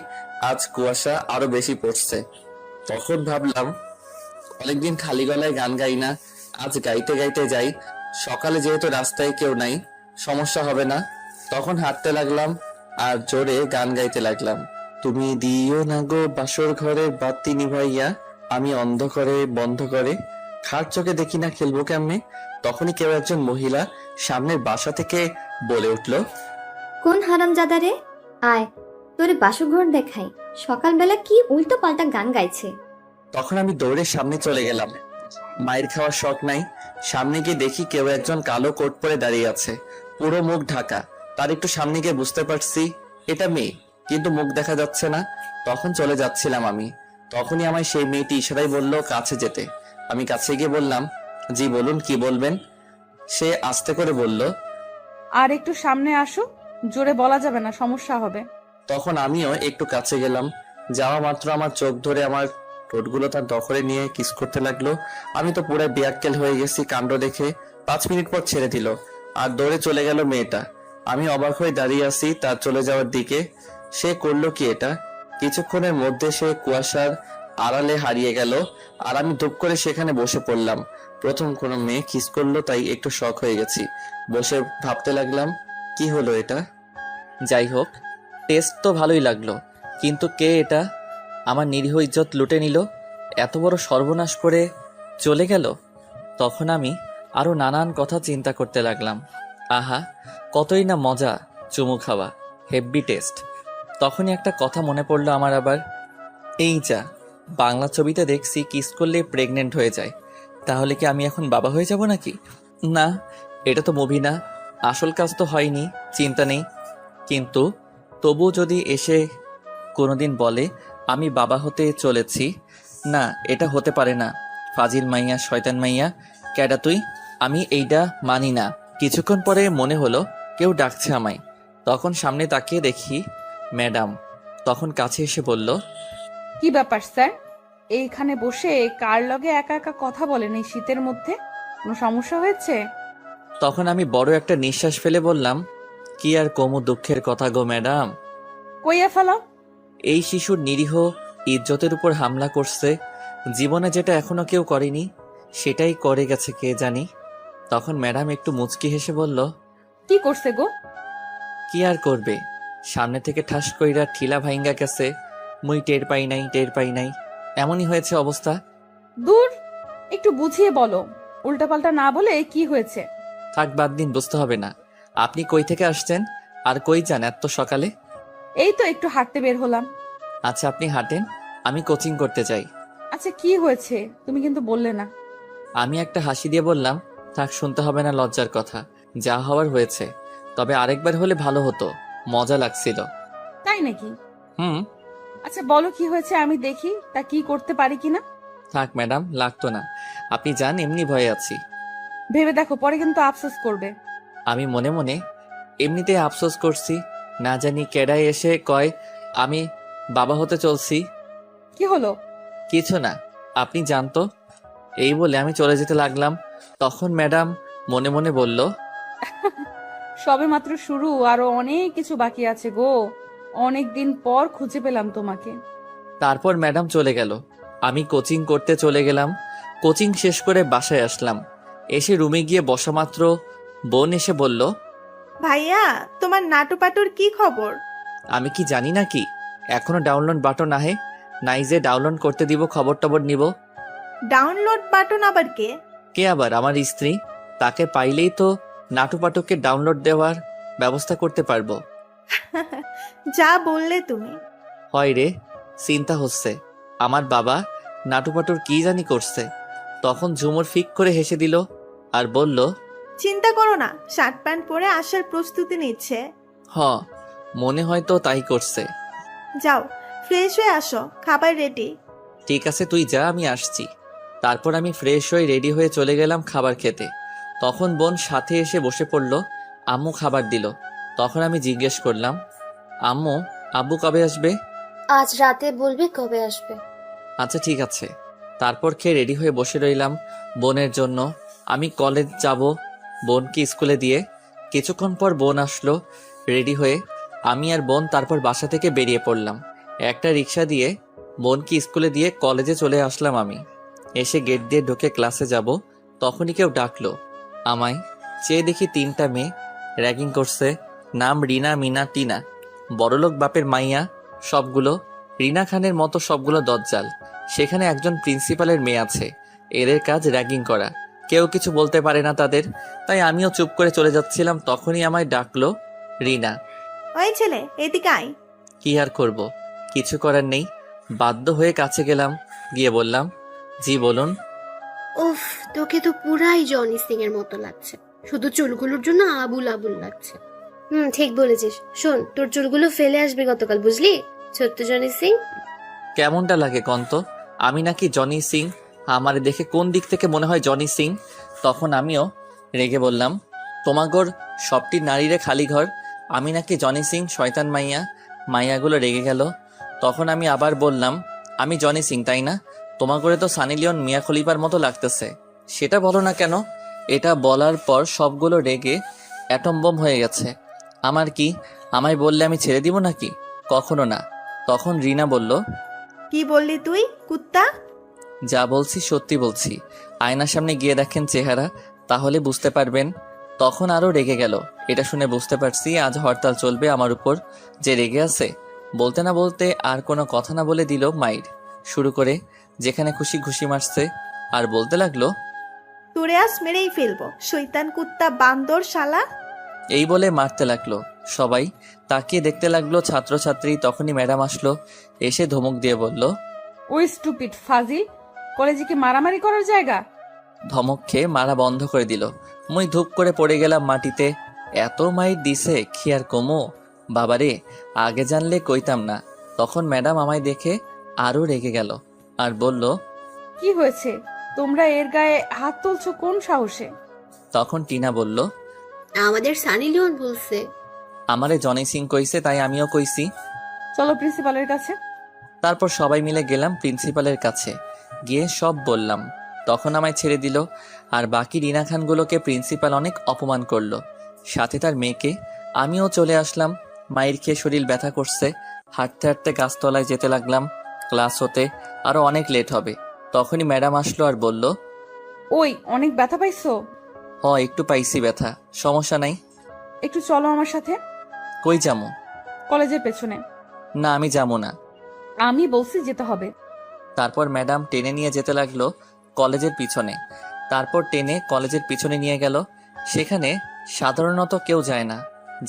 আজ কুয়াশা আরো বেশি পড়ছে। তখন ভাবলাম, অনেকদিন খালি গলায় গান গাই না, আজ গাইতে গাইতে যাই। সকালে যেহেতু রাস্তায় কেউ নাই, সমস্যা হবে না। তখন হাঁটতে লাগলাম আর জোরে গান গাইতে লাগলাম। তুমি দিও না গো বাসর ঘরে বাতি নিভাইয়া, আমি অন্ধকারে বন্ধ করে খাট চোখে দেখি না খেলবো কেমনে। তখনই কেউ একজন মহিলা সামনের বাসা থেকে বলে উঠলো, কোন হারামজাদা রে, আয় তোরে বাসঘর দেখাই, সকালবেলা কি উল্টো পাল্টা গান গাইছে। তখন আমি দৌড়ে সামনে চলে গেলাম। মায়ের খাওয়ার শখ নাই। সামনে গিয়ে দেখি কেউ একজন কালো কোট পরে দাঁড়িয়ে আছে, পুরো মুখ ঢাকা। তার একটু সামনে গিয়ে বুঝতে পারছি এটা মেয়ে, কিন্তু মুখ দেখা যাচ্ছে না। তখন চলে যাচ্ছিলাম আমি। তখনই আমায় সেই মেয়েটি ইশারায় বলল কাছে যেতে। আমি কাছে গিয়ে বললাম, জি বলুন, কি বলবেন। সে আস্তে করে বলল, আর একটু সামনে আসো, জোরে বলা যাবে না, সমস্যা হবে। তখন আমিও একটু কাছে গেলাম। যাওয়া মাত্র আমার চোখ ধরে আমার ঠোঁটগুলো তার দখলে নিয়ে কিস করতে লাগলো। আমি তো পুরো বিয়াক্কেল হয়ে গেছি কাণ্ড দেখে। 5 মিনিট পর ছেড়ে দিল আর দৌড়ে চলে গেল মেয়েটা। আমি অবাক হয়ে দাঁড়িয়ে আছি তার চলে যাওয়ার দিকে। সে করলো কি এটা? কিছুক্ষণের মধ্যে সে কুয়াশার আড়ালে হারিয়ে গেল আর আমি ধূপ করে সেখানে বসে পড়লাম। প্রথম কোনো মেয়ে কিস করলো, তাই একটু শক হয়ে গেছি। বসে ভাবতে লাগলাম, কি হলো এটা? যাই হোক, টেস্ট তো ভালোই লাগলো, কিন্তু কে এটা? আমার নিরীহ ইজ্জত লুটে নিল, এত বড় সর্বনাশ করে চলে গেল। তখন আমি আরো নানান কথা চিন্তা করতে লাগলাম। আহা, কতই না মজা চুমু খাওয়া, হেভি টেস্ট। তখনই একটা কথা মনে পড়লো আমার আবার। এই যা, বাংলা ছবিতে দেখছি কিস করলে প্রেগনেন্ট হয়ে যায়, তাহলে কি আমি এখন বাবা হয়ে যাব নাকি? না, এটা তো মুভি না, আসল কাজ তো হয়নি, চিন্তা নেই। কিন্তু তবু যদি এসে কোনোদিন বলে আমি বাবা হতে চলেছি, না, এটা হতে পারে না। ফাজিল মাইয়া, শয়তান মাইয়া, ক্যাডা তুই? আমি এইটা মানি না। কিছুক্ষণ পরে মনে হলো কেউ ডাকছে আমায়। তখন সামনে তাকিয়ে দেখি ম্যাডাম। তখন কাছে এসে বলল, কি ব্যাপার স্যার, এইখানে বসে কার লগে একা একা কথা বলেন এই শীতের মধ্যে? কোনো সমস্যা হয়েছে? তখন আমি বড় একটা নিঃশ্বাস ফেলে বললাম, কি আর কমু দুঃখের কথা গো ম্যাডাম। কইয়া ফেলাও। এই শিশুর নিরীহ ইজ্জতের উপর হামলা করছে। জীবনে যেটা এখনো কেউ করেনি সেটাই করে গেছে কে জানি। তখন ম্যাডাম একটু মুচকি হেসে বলল, কি করছে গো? কি আর করবে, সামনে থেকে ঠাস কইরা ঠিলা ভাইঙ্গা গেছে। মুই টের পাই নাই, এমনই হয়েছে অবস্থা। দূর, একটু বুঝিয়ে বলো, উল্টাপাল্টা না বলে কি হয়েছে? থাক বাদ দিন, বুঝতে হবে না। আপনি কই থেকে আসছেন আর কই যান এত সকালে? এই তো একটু হাঁটতে বের হলাম। আচ্ছা আপনি হাঁটেন, আমি কোচিং করতে চাই। আচ্ছা কি হয়েছে তুমি কিন্তু বললে না। আমি একটা হাসি দিয়ে বললাম, থাক শুনতে হবে না লজ্জার কথা, যা হওয়ার হয়েছে। তবে আরেকবার হলে ভালো হতো, মজা লাগছিল। তাই নাকি? হুম। আচ্ছা বলো কি হয়েছে, আমি দেখি তা কি করতে পারি কিনা। থাক ম্যাডাম, লাগতো না, আপনি যান, এমনি ভয়ে আছি। ভেবে দেখো, পরে কিন্তু আফসোস করবে। আমি মনে মনে এমনিতে আফসোস করছি, না জানি কেডাই এসে কয় আমি বাবা হতে চলছি। কি হলো? কিছু না, আপনি জানতো। এই বলে আমি চলে যেতে লাগলাম। তখন ম্যাডাম মনে মনে বলল, সবে মাত্র শুরু, আরো অনেক কিছু বাকি আছে গো। অনেক দিন পর খুঁজে পেলাম তোমাকে। তারপর ম্যাডাম চলে গেল। আমি কোচিং করতে চলে গেলাম। কোচিং শেষ করে বাসায় আসলাম। এসে রুমে গিয়ে বসা মাত্র বোন এসে বলল, ভাইয়া, তোমার নাটুপাটুর কি খবর? আমি কি জানি নাকি? এখনো ডাউনলোড বাটন আহে নাই যে ডাউনলোড করতে দিব, খবর টবর নিব। ডাউনলোড বাটন আবার কে? কে আবার? আমার স্ত্রী। তাকে পাইলেই তো নাটুপাটুকে ডাউনলোড দেওয়ার ব্যবস্থা করতে পারবো। যা বললে তুমি। হয় রে, চিন্তা হচ্ছে আমার বাবা নাটুপাটুর কি জানি করছে। তখন ঝুমুর ফিক করে হেসে দিল আর বলল, চিন্তা করো না, শার্ট প্যান্ট পরে আসার প্রস্তুতি নিচ্ছে। হ, মনে হয় তো তাই করছে। যাও ফ্রেশ হয়ে আসো, খাবার রেডি। ঠিক আছে তুই যা, আমি আসছি। তারপর আমি ফ্রেশ হয়ে রেডি হয়ে চলে গেলাম খাবার খেতে। তখন বোন সাথে এসে বসে পড়ল, আম্মু খাবার দিল। তখন আমি জিজ্ঞেস করলাম, আম্মু আব্বু কবে আসবে? আজ রাতে বলবি কবে আসবে। আচ্ছা ঠিক আছে। তারপর খেয়ে রেডি হয়ে বসে রইলাম বোনের জন্য। আমি কলেজ যাব বোনকে স্কুলে দিয়ে। কিছুক্ষণ পর বোন আসলো রেডি হয়ে। আমি আর বোন তারপর বাসা থেকে বেরিয়ে পড়লাম। একটা রিক্সা দিয়ে বোনকে স্কুলে দিয়ে কলেজে চলে আসলাম আমি। এসে গেট দিয়ে ঢুকে ক্লাসে যাব, তখনই কেউ ডাকলো আমায়। চেয়ে দেখি 3টা মেয়ে র্যাগিং করছে। নাম রিনা, মিনা, টিনা। বড়লোক বাপের মাইয়া সবগুলো। রিনা খানের মতো সবগুলো দজ্জাল। সেখানে একজন প্রিন্সিপালের মেয়ে আছে, এদের কাজ র্যাগিং করা। কেউ কিছু বলতে পারে না তাদের। তাই আমিও চুপ করে চলে যাচ্ছিলাম, তখনই আমায় ডাকলো রিনা। ওই ছেলে, এদিকে আয়। কি আর করব, কিছু করার নেই, বাধ্য হয়ে কাছে গেলাম। গিয়ে বললাম, জি বলুন। উফ, তোকে তো পুরাই জনি সিং এর মতো লাগছে, শুধু চুলগুলোর জন্য আবুল আবুল লাগছে। ঠিক বলেছিস। শোন, তোর চুলগুলো ফেলে আসবে গতকাল, বুঝলি? ছোট্ট জনি সিং। কেমনটা লাগে কন্ত? আমি নাকি জনি সিং? আমার দেখে কোন দিক থেকে মনে হয় জনি সিং? তখন আমিও রেগে বললাম, তোমাগোর সবটি নারীরে খালি ঘর, আমি নাকি জনি সিং শয়তান মাইয়া? মাইয়াগুলো রেগে গেল। তখন আমি আবার বললাম, আমি জনি সিং তাই না? তোমাগোরে তো সানি লিওন, মিয়া খলিফার মতো লাগতেছে। সেটা বলো না কেন? এটা বলার পর সবগুলো রেগে অ্যাটম বোম হয়ে গেছে। আমার কি, আমায় বললে আমি ছেড়ে দিব নাকি? কখনো না। তখন রিনা বলল, কি বললি তুই, কুত্তা? যা বলছি সত্যি বলছি। আয়নার সামনে গিয়ে দেখেন চেহারা, তাহলে বুঝতে পারবেন। তখন আরো রেগে গেল। এটা শুনে বুঝতে পারছি আজ হরতাল চলবে আমার উপর। যে রেগে আছে, বলতে না বলতে আর কোনো কথা না বলে দিল মাইর শুরু করে, যেখানে খুশি ঘুষি মারছে। আর বলতে লাগলো, তোরে আজ মেরেই ফেলবো, শয়তান কুত্তা, বান্দর শালা। এই বলে মারতে লাগলো। সবাই তাকিয়ে দেখতে লাগলো ছাত্রছাত্রী। তখনই ম্যাডাম আসলো, এসে ধমক দিয়ে বলল, ওই স্টুপিড ফাজিল, কলেজে কি মারামারি করার জায়গা? ধমক খেয়ে মারা বন্ধ করে দিল। মুই ধূপ করে পড়ে গেলাম মাটিতে। এত মাইর দিছে, কি আর কমো? বাবারে, আগে জানলে কইতাম না। তখন ম্যাডাম আমায় দেখে আরো রেগে গেল আর বলল, কি হয়েছে? তোমরা এর গায়ে হাত তুলছো কোন সাহসে? তখন টিনা বলল, আমাদের সানি লিওন বলছে। আমারে জনি সিং কইছে তাই আমিও কইছি। চলো প্রিন্সিপালের কাছে। তারপর সবাই মিলে গেলাম প্রিন্সিপালের কাছে, গিয়ে সব বললাম। তখন আমায় ছেড়ে দিল, আর বাকি রিনা খানগুলোকে প্রিন্সিপাল অনেক অপমান করলো, সাথে তার মেয়েকে। আমিও চলে আসলাম। মায়ের খেয়ে শরীর ব্যথা করছে, হাঁটতে হাঁটতে গাছতলায় যেতে লাগলাম। ক্লাস হতে আরো অনেক লেট হবে। তখনই ম্যাডাম আসলো আর বলল, ওই অনেক ব্যথা পাইছো? একটু পাইছি ব্যথা, সমস্যা নাই। একটু চলো আমার সাথে। কই যামু? কলেজের পেছনে। না, আমি যাবো না। আমি বলছি যেতে হবে। তারপর ম্যাডাম টেনে নিয়ে যেতে লাগলো কলেজের পিছনে। তারপর টেনে কলেজের পিছনে নিয়ে গেল। সেখানে সাধারণত কেউ যায় না,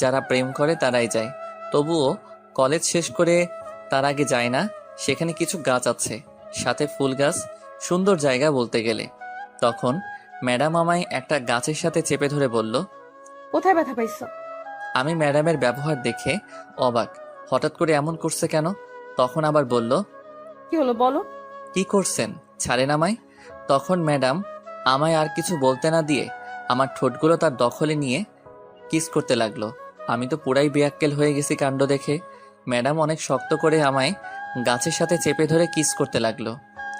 যারা প্রেম করে তারাই যায়। তবুও কলেজ শেষ করে তার আগে যায় না। সেখানে কিছু গাছ আছে, সাথে ফুল গাছ, সুন্দর জায়গা বলতে গেলে। তখন ম্যাডাম আমায় একটা গাছের সাথে চেপে ধরে বলল, কোথায় ব্যথা পাইছো? আমি ম্যাডামের ব্যবহার দেখে অবাক, হঠাৎ করে এমন করছে কেন? তখন আবার বলল, কি হলো বলো। কি করছেন, ছাড়েন আমায়। তখন ম্যাডাম আমায় আর কিছু বলতে না দিয়ে আমার ঠোঁটগুলো তার দখলে নিয়ে কিস করতে লাগলো। আমি তো পুরাই বেয়াক্কেল হয়ে গেছি কাণ্ড দেখে। ম্যাডাম অনেক শক্ত করে আমায় গাছের সাথে চেপে ধরে কিস করতে লাগলো।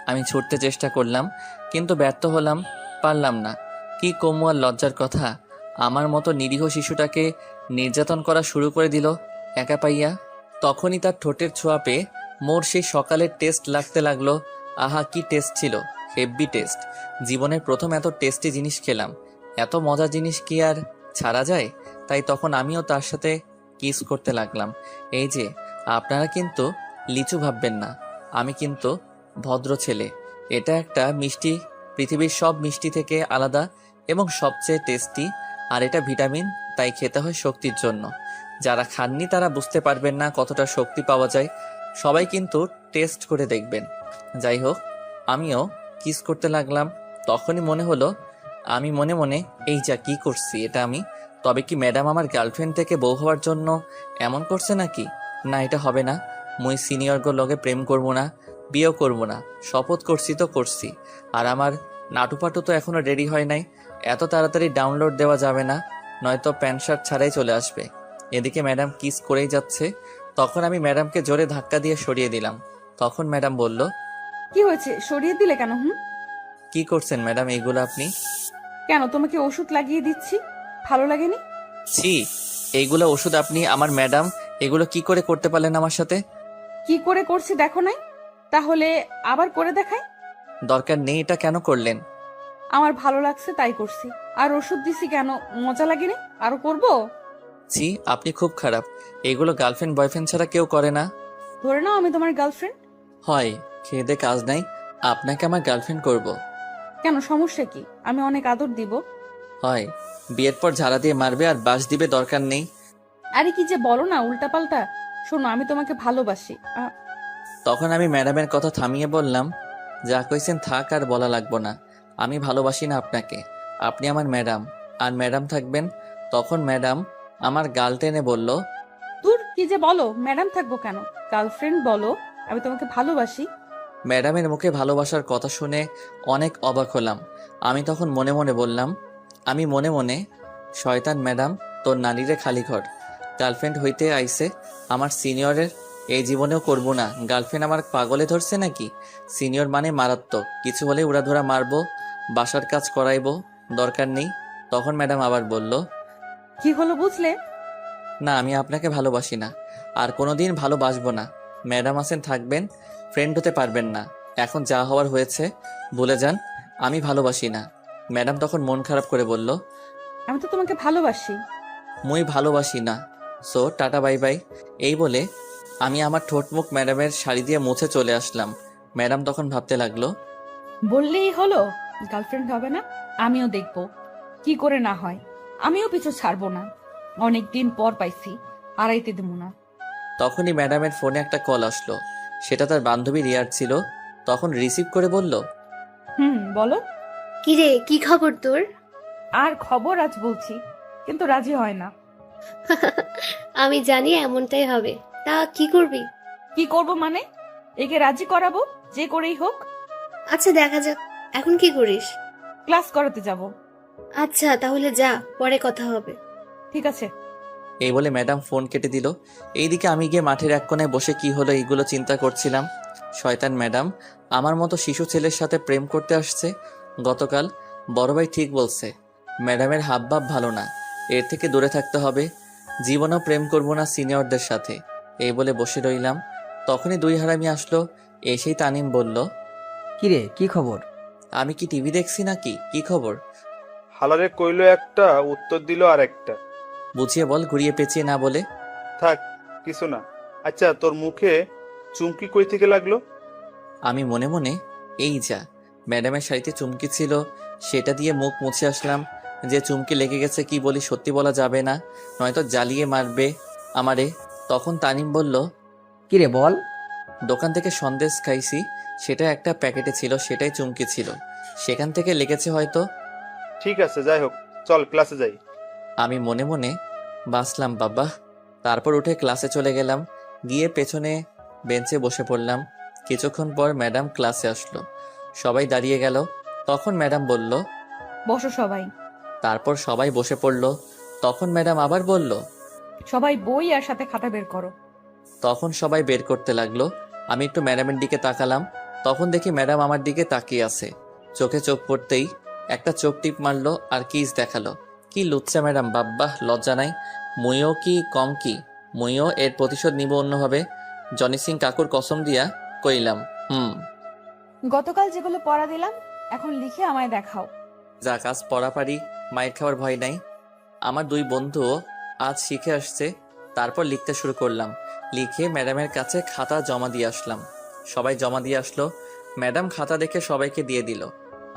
আমি ছুটতে চেষ্টা করলাম, কিন্তু ব্যর্থ হলাম, পারলাম না। কি কমু আর লজ্জার কথা, আমার মতো নিরীহ শিশুটাকে নির্যাতন করা শুরু করে দিল একা পাইয়া। তখনই তার ঠোঁটের ছোঁয়া পেয়ে মোর সেই সকালের টেস্ট লাগতে লাগলো। আহা, কি টেস্ট ছিল, হেভি টেস্ট। জীবনের প্রথম এত টেস্টি জিনিস খেলাম। এত মজার জিনিস কি আর ছাড়া যায়? তাই তখন আমিও তার সাথে কিস করতে লাগলাম। এই যে, আপনারা কিন্তু লিচু ভাববেন না, আমি কিন্তু ভদ্র ছেলে। এটা একটা মিষ্টি, পৃথিবীর সব মিষ্টি থেকে আলাদা এবং সবচেয়ে টেস্টি। আর এটা ভিটামিন, তাই খেতে হয় শক্তির জন্য। যারা খাননি তারা বুঝতে পারবেন না কতটা শক্তি পাওয়া যায়। সবাই কিন্তু টেস্ট করে দেখবেন। যাই হোক, আমিও কিস করতে লাগলাম। তখনই মনে হলো, আমি মনে মনে, এই যা কি করছি এটা আমি। তবে কি ম্যাডাম আমার গার্লফ্রেন্ড থেকে বউ হওয়ার জন্য এমন করছে নাকি? না, এটা হবে না। মুই সিনিয়রগুলোর লগে প্রেম করব না, বিয়েও করব না। শপথ করছি তো করছি। আর আমার নাটুপাটু তো এখনো রেডি হয় নাই। এত তাড়াতাড়ি ডাউনলোড দেওয়া যাবে না, নয়তো প্যান্ট শার্ট ছাড়াই চলে আসবে। এদিকে ম্যাডাম কিস করেই যাচ্ছে। তখন আমি ম্যাডামকে জোরে ধাক্কা দিয়ে সরিয়ে দিলাম। তখন ম্যাডাম বলল, কি হয়েছে, সরিয়ে দিলে কেন? কি করছেন ম্যাডাম এইগুলো আপনি? কেন, তোমাকে ওষুধ লাগিয়ে দিচ্ছি, ভালো লাগেনি? ছি, এইগুলো ওষুধ আপনি? আমার ম্যাডাম এগুলো কি করে করতে পারলেন আমার সাথে? কি করে করছি দেখো নাই? তাহলে আবার করে দেখাই? দরকার নেই, এটা কেন করলেন? আমার ভালো লাগছে তাই করছি। আর ওষুধ দিছি কেন, মজা লাগেনি? আরো করবো? ছি, আপনি খুব খারাপ। এগুলো গার্লফ্রেন্ড বয়ফ্রেন্ড ছাড়া কেউ করে না। ধরে নাও আমি তোমার গার্লফ্রেন্ড। হয়, খেয়ে দে কাজ নাই, আপনাকে আমার গার্লফ্রেন্ড করব। কেন, সমস্যা কি? আমি অনেক আদর দিব। হয়, বিয়ের পর ঝাড়া দিয়ে মারবে আর বাস দিবে, দরকার নেই। আরে কি যে বলো না উল্টাপাল্টা। শোনো, আমি তোমাকে ভালোবাসি। তখন আমি ম্যাডামের কথা থামিয়ে বললাম, যা কইছেন থাক, আর বলা লাগবো না। আমি ভালোবাসি না আপনাকে, আপনি আমার ম্যাডাম, আর ম্যাডাম থাকবেন। তখন ম্যাডাম আমার গাল টেনে বলল, দূর, কি যে বলো, ম্যাডাম থাকবো কেন, গার্লফ্রেন্ড বলো। আমি তোমাকে ভালোবাসি। ম্যাডামের মুখে ভালোবাসার কথা শুনে অনেক অবাক হলাম। আমি তখন মনে মনে বললাম, আমি মনে মনে, শয়তান ম্যাডাম, তোর নানিরে খালি ঘর। গার্লফ্রেন্ড হইতে আইছে আমার সিনিয়রের, এই জীবনেও করব না। গার্লফ্রেন্ড আমার পাগলে ধরছে নাকি? সিনিয়র মানে মারাত্মক, কিছু হলে উড়াধুরা মারবো, বাসার কাজ করাইবো, দরকার নেই। তখন ম্যাডাম আবার বলল, কি হলো বুঝলে? না, আমি আপনাকে ভালোবাসি না, আর কোনোদিন ভালোবাসবো না। ম্যাডাম আছেন, থাকবেন, ফ্রেন্ড হতে পারবেন না। এখন যা হওয়ার হয়েছে, ভুলে যান, আমি ভালোবাসি না। ম্যাডাম তখন মন খারাপ করে বলল, আমি তো তোমাকে ভালোবাসি। মুই ভালোবাসি না, সো টাটা বাই বাই। এই বলে আমি আমার ঠোঁট মুখ ম্যাডামের শাড়ি দিয়ে মুছে চলে আসলাম। ম্যাডাম তখন ভাবতে লাগলো, বললেই হলো গার্লফ্রেন্ড হবে না? আমিও দেখবো কি করে না হয়। আমিও পিছু ছাড়বো না। অনেকদিন পর পাইছি, হারাইতে দেবো না। তখনই ম্যাডামের ফোনে একটা কল আসলো। সেটা তার বান্ধবী রিয়ার ছিল। তখন রিসিভ করে বলল, বলো। কিরে, কি খবর তোর? আর খবর আজ বলছি, কিন্তু রাজি হয় না। আমি জানি এমনটাই হবে। তা কি করবি? কি করব মানে? একে রাজি করাবো, যে করেই হোক। আচ্ছা দেখা যাক, এখন কি করিস? ক্লাস করাতে যাব। আচ্ছা তাহলে যা, পরে কথা হবে। ঠিক আছে। এই বলে ম্যাডাম ফোন কেটে দিল। এইদিকে আমি গিয়ে মাঠের এক কোণে বসে কি হলো এইগুলো চিন্তা করছিলাম। শয়তান ম্যাডাম আমার মতো শিশু ছেলের সাথে প্রেম করতে আসছে। গতকাল বড় ভাই ঠিক বলছে, ম্যাডামের হাবভাব ভালো না, এর থেকে দূরে থাকতে হবে। জীবনেও প্রেম করব না সিনিয়রদের সাথে। এই বলে বসে রইলাম। তখনই দুই হারামি আসলো। এসেই তানিম বলল, কিরে কি খবর? আমি কি টিভি দেখছি নাকি? কি খবর? হালারে কইলো একটা, উত্তর দিল আর একটা। বুঝিয়ে বল, ঘুরিয়ে পেঁচিয়ে না বলে। থাক, কিছু না। আচ্ছা, তোর মুখে চুমকি কই থেকে লাগলো? আমি মনে মনে এই যা, ম্যাডামের শাড়িতে চুমকি ছিল, সেটা দিয়ে মুখ মুছে আসলাম। যে চুমকি লেগে গেছে কি বলি সত্যি বলা যাবে না, নয়তো জ্বালিয়ে মারবে আমারে। তখন তানিম বলল, কিরে বল। দোকান থেকে সন্দেশ খাইছি, সেটা একটা প্যাকেটে ছিল, সেটাই চুমকি ছিল, সেখান থেকে লেগেছে হয়তো। ঠিক আছে, যাই হোক, চল ক্লাসে যাই। আমি মনে মনে বাসলাম বাবা। তারপর উঠে ক্লাসে চলে গেলাম। গিয়ে পেছনে বেঞ্চে বসে পড়লাম। কিছুক্ষণ পর ম্যাডাম ক্লাসে আসলো। সবাই দাঁড়িয়ে গেল। তখন ম্যাডাম বলল, বসো সবাই। তারপর সবাই বসে পড়ল। তখন ম্যাডাম আবার বলল, সবাই বই আর সাথে খাতা বের করো। তখন সবাই বের করতে লাগলো। আমি একটু ম্যাডামের দিকে তাকালাম। তখন দেখি ম্যাডাম আমার দিকে তাকিয়ে আছে। চোখে চোখ পড়তেই একটা চোখ টিপ মারলো আর কিস দেখালো। কি লুচ্চা ম্যাডাম, বাব্বাহ, লজ্জা নাই। মুইও কি কম কি? মুইও এর প্রতিশোধ নিব অন্যভাবে। জনি সিং কাকুর কসম দিয়া কইলাম। গতকাল যেগুলো পড়া দিলাম এখন লিখে আমায় দেখাও। যা কাজ পড়া পারি, মায়ের খাওয়ার ভয় নাই। আমার দুই বন্ধুও আজ শিখে আসছে। তারপর লিখতে শুরু করলাম। লিখে ম্যাডামের কাছে খাতা জমা দিয়ে আসলাম। সবাই জমা দিয়ে আসলো। ম্যাডাম খাতা দেখে সবাইকে দিয়ে দিল।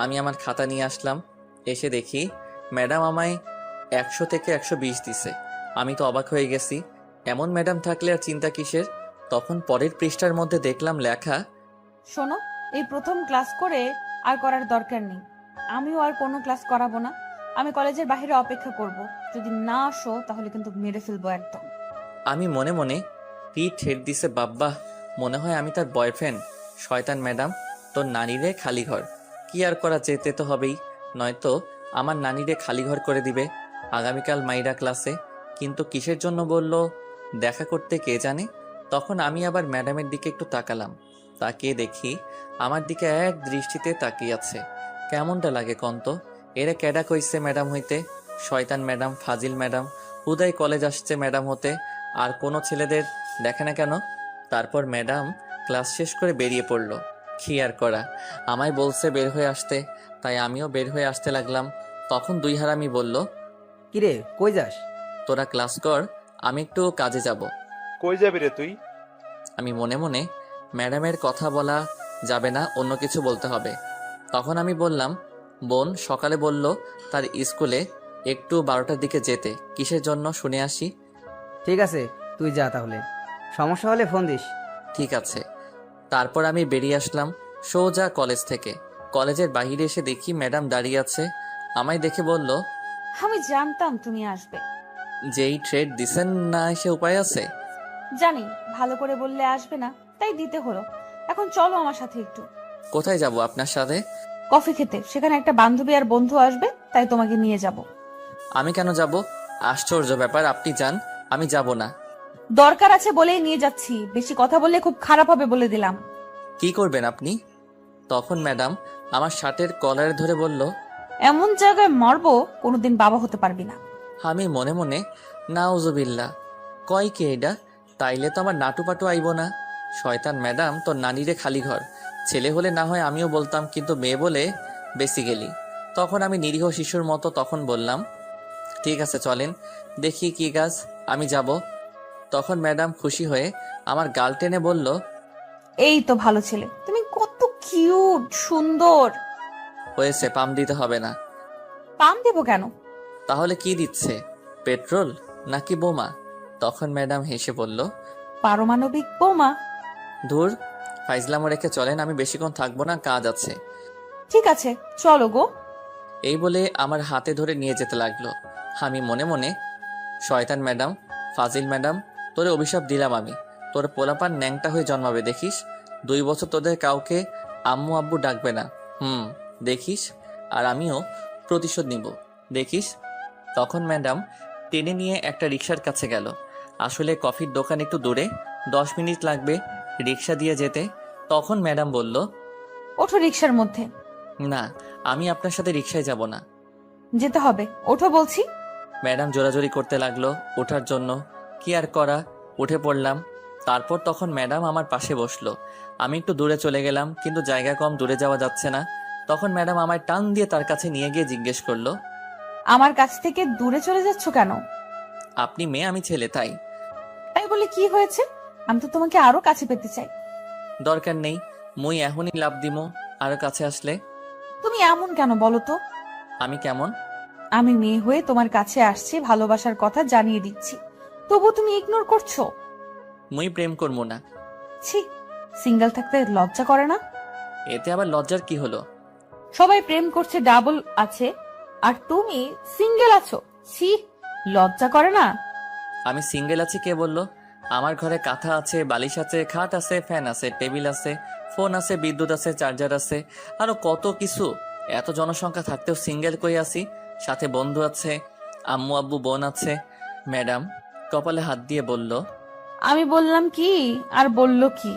আমি আমার খাতা নিয়ে আসলাম। এসে দেখি ম্যাডাম আমায় 100 থেকে 120 দিছে। আমি তো অবাক হয়ে গেছি। এমন ম্যাডাম থাকলে আর চিন্তা কিসের। তখন পরের পৃষ্ঠার মধ্যে দেখলাম লেখা, শোনো, এই প্রথম ক্লাস করে আর করার দরকার নেই। আমিও আর কোনো ক্লাস করাবো না। আমি কলেজের বাইরে অপেক্ষা করব। যদি না আসো তাহলে কিন্তু মেরে ফেলবো একদম। আমি মনে মনে পিঠ ঠেট দিছে বাব্বা, মনে হয় আমি তার বয়ফ্রেন্ড। শয়তান ম্যাডাম, তোর নানিরে খালি ঘর। কি আর করা, যেতে তো হবেই, নয়তো আমার নানিরে খালি ঘর করে দিবে আগামীকাল মাইরা ক্লাসে। কিন্তু কিসের জন্য বলল, দেখা করতে কে জানে। তখন আমি আবার ম্যাডামের দিকে একটু তাকালাম। তাকিয়ে দেখি আমার দিকে এক দৃষ্টিতে তাকিয়ে আছে। কেমনটা লাগে কন্ত? এরা ক্যাডা কইছে ম্যাডাম হইতে? শয়তান ম্যাডাম, ফাজিল ম্যাডাম, হুদাই কলেজ আসছে ম্যাডাম হতে, আর কোনো ছেলেদের দেখে না কেন? তারপর ম্যাডাম ক্লাস শেষ করে বেরিয়ে পড়লো। কি আর করা, আমায় বলছে বের হয়ে আসতে, তাই আমিও বের হয়ে আসতে লাগলাম। তখন দুই হারামি বলল, কিরে কই যাস? তোরা ক্লাস কর, আমি একটু কাজে যাব। কই যাবি রে তুই? আমি মনে মনে, ম্যাডামের কথা বলা যাবে না, অন্য কিছু বলতে হবে। তখন আমি বললাম, বোন সকালে বলল তার স্কুলে একটু 12টার দিকে যেতে, কিসের জন্য শুনে আসি। ঠিক আছে, তুই যা তাহলে, সমস্যা হলে ফোন দিস। ঠিক আছে। তারপর আমি বেরিয়ে আসলাম সোজা কলেজ থেকে। কলেজের বাইরে এসে দেখি ম্যাডাম দাঁড়িয়ে আছে। আমায় দেখে বলল, আমি জানতাম তুমি আসবে। যেই ট্রেড দিছেন না এসে উপায় আছে? জানি ভালো করে বললে আসবে না, তাই দিতে হলো। এখন চলো আমার সাথে একটু। কোথায় যাব আপনার সাথে? কফি খেতে। সেখানে একটা বান্ধবী আর বন্ধু আসবে, তাই তোমাকে নিয়ে যাব। আমি কেন যাব? আশ্চর্য ব্যাপার, আপনি যান, আমি যাব না। দরকার আছে বলেই নিয়ে যাচ্ছি। বেশি কথা বললে খুব খারাপ হবে বলে দিলাম। কি করবেন আপনি? তখন ম্যাডাম আমার শার্টের কলার ধরে বলল, এমন জায়গায় মারবো কোনোদিন বাবা হতে পারবি না। আমি মনে মনে নাউজুবিল্লাহ, কয় কে এটা? তাইলে তো আমার নাটু পাটু আইব না। শয়তান ম্যাডাম, তোর নানিরে খালি ঘর। ছেলে হলে না হয় আমিও বলতাম, কিন্তু মেয়ে বলে বেশি গেলি। তখন আমি নিরীহ শিশুর মতো তখন বললাম, ঠিক আছে চলেন, দেখি কি কাজ, আমি যাব। তখন ম্যাডাম খুশি হয়ে আমার গাল টেনে বলল, এই তো ভালো ছেলে, তুমি কত কিউট সুন্দর। হয়েছে, পাম দিতে হবে না। পাম দেবো কেন? তাহলে কি দিচ্ছে, পেট্রোল নাকি বোমা? তখন ম্যাডাম হেসে বলল, পারমাণবিক বোমা। ধুর, ফাইজলামো রেখে চলেন, আমি বেশিক্ষণ থাকবো না, কাজ আছে। ঠিক আছে চলো গো। এই বলে আমার হাতে ধরে নিয়ে যেতে লাগলো। আমি মনে মনে, শয়তান ম্যাডাম, ফাজিল ম্যাডাম, তোরে অভিশাপ দিলাম আমি। তোর পোলাপান ন্যাংটা হয়ে জন্মাবে দেখিস। 2 বছর তোদের কাউকে আম্মু আব্বু ডাকবে না। দেখিস, আর আমিও প্রতিশোধ নিব, দেখিস। তখন ম্যাডাম টেনে নিয়ে একটা রিক্সার কাছে গেল। আসলে কফির দোকান একটু দূরে, 10 মিনিট লাগবে রিক্সা দিয়ে যেতে। তখন ম্যাডাম বলল, ওঠো রিক্সার মধ্যে। না, আমি আপনার সাথে রিক্সায় যাব না। যেতে হবে, ওঠো বলছি। ম্যাডাম জোরাজোরি করতে লাগলো ওঠার জন্য। কি আর করা, উঠে পড়লাম। তারপর তখন ম্যাডাম আমার পাশে বসলো। আমি একটু দূরে চলে গেলাম, কিন্তু জায়গা কম, দূরে যাওয়া যাচ্ছে না। তখন ম্যাডাম আমায় টান দিয়ে তার কাছে নিয়ে গিয়ে জিজ্ঞেস করলো, আমার কাছ থেকে দূরে চলে যাচ্ছ কেন? আপনি মেয়ে, আমি ছেলে, তাই। তাই বলে কি হয়েছে? আমি তো তোমাকে আরো কাছে পেতে চাই। দরকার নেই, মুই এখনই লাভ দিমো আরো কাছে আসলে। তুমি এমন কেন বলো তো? আমি কেমন? আমি মেয়ে হয়ে তোমার কাছে আসছি, ভালোবাসার কথা জানিয়ে দিচ্ছি, তবু তুমি ইগনোর করছো। মুই প্রেম করবো না। ছি, সিঙ্গেল থাকতে লজ্জা করে না? এতে আবার লজ্জার কি হলো? সবাই প্রেম করছে, ডাবল আছে, আর তুমি সিঙ্গেল আছো। ছি, লজ্জা করে না? আমি সিঙ্গেল আছি কে বললো? আমার ঘরে কাঁথা আছে, বালিশ আছে, খাট আছে, ফ্যান আছে, টেবিল আছে, ফোন আছে, বিদ্যুৎ আছে, চার্জার আছে, আরো কত কিছু। এত জনসংখ্যা থাকতেও সিঙ্গেল কই আছি। সাথে বন্ধু আছে, আম্মু আব্বু বোন আছে। ম্যাডাম কপালে হাত দিয়ে বলল, আমি বললাম কি আর বললো কি?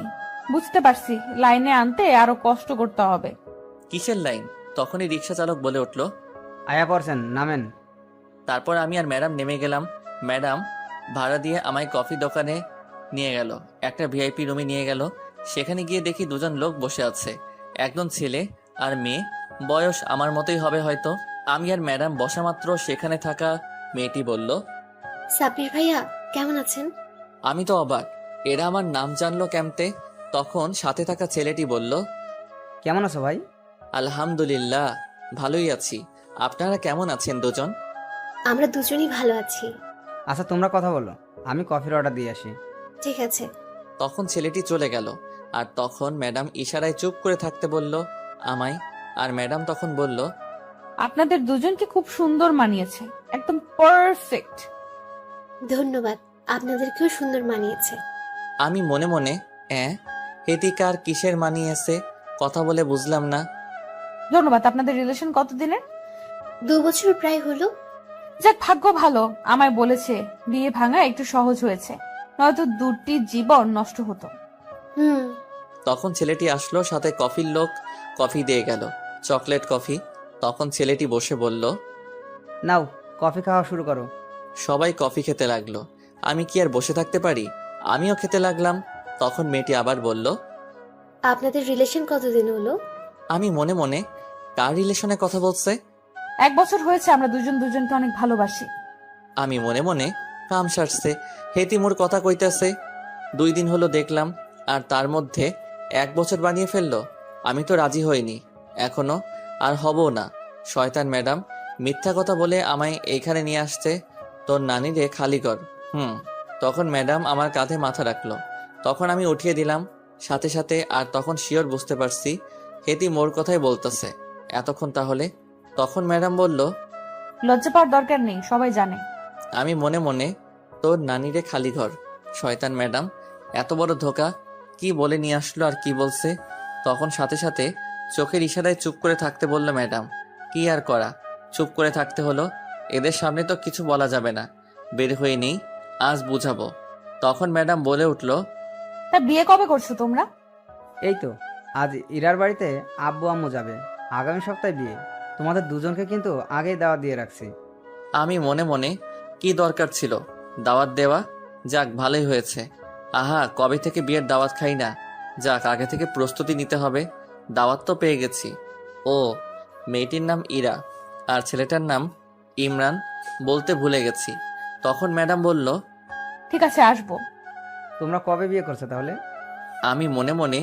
বুঝতে পারছি, লাইনে আনতে আরো কষ্ট করতে হবে। কিসের লাইন? তখনই রিক্সা চালক বলে উঠল। আয়া পড়ছেন, নামেন। তারপর আমি আর ম্যাডাম নেমে গেলাম। ম্যাডাম ভাড়া দিয়ে আমায় কফি দোকানে নিয়ে গেল, একটা ভিআইপি রুমে নিয়ে গেল। সেখানে গিয়ে দেখি দুজন লোক বসে আছে, একজন ছেলে আর মেয়ে, বয়স আমার মতোই হবে হয়তো। আমি আর ম্যাডাম বসা মাত্র সেখানে থাকা মেয়েটি বলল, সাব্বির ভাইয়া কেমন আছেন? আমি তো অবাক, এরা আমার নাম জানলো কেমতে? তখন সাথে থাকা ছেলেটি বলল, কেমন আছো ভাই? আলহামদুলিল্লাহ, ভালোই আছি। আপনারা কেমন আছেন দুজন? আমরা দুজনই ভালো আছি। আচ্ছা তোমরা কথা বলো, আমি কফির অর্ডার দিয়ে আসি। ঠিক আছে। তখন ছেলেটি চলে গেল, আর তখন ম্যাডাম ইশারায় চুপ করে থাকতে বলল আমায়। আর ম্যাডাম তখন বলল, আপনাদের দুজনকে খুব সুন্দর মানিয়েছে, একদম পারফেক্ট। ধন্যবাদ, আপনাদেরকেও সুন্দর মানিয়েছে। আমি মনে মনে, হেতিকার কিসের মানিয়েছে, কথা বলে বুঝলাম না। ধন্যবাদ। আপনাদের রিলেশন কতদিনের? 2 বছর প্রায় হলো। যাক, ভাগ্য ভালো, আমায় বলেছে বিয়ে ভাঙা একটু সহজ হয়েছে, নয়তো দুটি জীবন নষ্ট হতো। হুম। তখন ছেলেটি আসলো, সাথে কফির লোক কফি দিয়ে গেল, চকলেট কফি। তখন ছেলেটি বসে বলল, নাও কফি খাওয়া শুরু করো। সবাই কফি খেতে লাগলো। আমি কি আর বসে থাকতে পারি? আমিও খেতে লাগলাম। তখন মেয়েটি আবার বলল, আপনাদের রিলেশন কতদিন হলো? আমি মনে মনে, কার রিলেশনে কথা বলছে? 1 বছর হয়েছে আমরা দুজন দুজনকে অনেক ভালোবাসি। আমি মনে মনে, কাম সারছে, হেতি মোর কথা কইতাছে। 2 দিন হলো দেখলাম, আর তার মধ্যে 1 বছর বানিয়ে ফেললো। আমি তো রাজি হইনি এখনো, আর হবও না। শয়তান ম্যাডাম মিথ্যা কথা বলে আমায় এইখানে নিয়ে আসছে, তোর নানিরে খালি কর। তখন ম্যাডাম আমার কাঁধে মাথা রাখলো। তখন আমি উঠিয়ে দিলাম সাথে সাথে, আর তখন শিওর বুঝতে পারছি হেতি মোর কথাই বলতেছে এতক্ষণ তাহলে। তখন ম্যাডাম বলল, লজ্জা পাওয়ার দরকার নেই, সবাই জানে। আমি মনে মনে, তোর নানিরে খালি ঘর। শয়তান ম্যাডাম এত বড় ধোকা, কি বলে নিয়ে আসলো আর কি বলছে। তখন সাথে সাথে চোখের ইশারায় চুপ করে থাকতে বলল ম্যাডাম। কি আর করা, চুপ করে থাকতে হলো। এদের সামনে তো কিছু বলা যাবে না, বের হয়ে নেই, আজ বুঝাবো। তখন ম্যাডাম বলে উঠল, তা বিয়ে কবে করছো তোমরা? এই তো আজ ইরার বাড়িতে আব্বু আম্মু যাবে, আগামী সপ্তাহে বিয়ে। তোমাদের দুজনকে কিন্তু আগেই দাওয়াত দিয়ে রাখছি। আমি মনে মনে, কি দরকার ছিল দাওয়াত দেওয়া? যাক, ভালোই হয়েছে। আহা, কবে থেকে বিয়ের দাওয়াত খাই না। যাক, আগে থেকে প্রস্তুতি নিতে হবে। দাওয়াত তো পেয়ে গেছি। ও, মেয়েটির নাম ইরা আর ছেলেটার নাম ইমরান, বলতে ভুলে গেছি। তখন ম্যাডাম বলল, ঠিক আছে, আসবো। তোমরা কবে বিয়ে করছো তাহলে? আমি মনে মনে,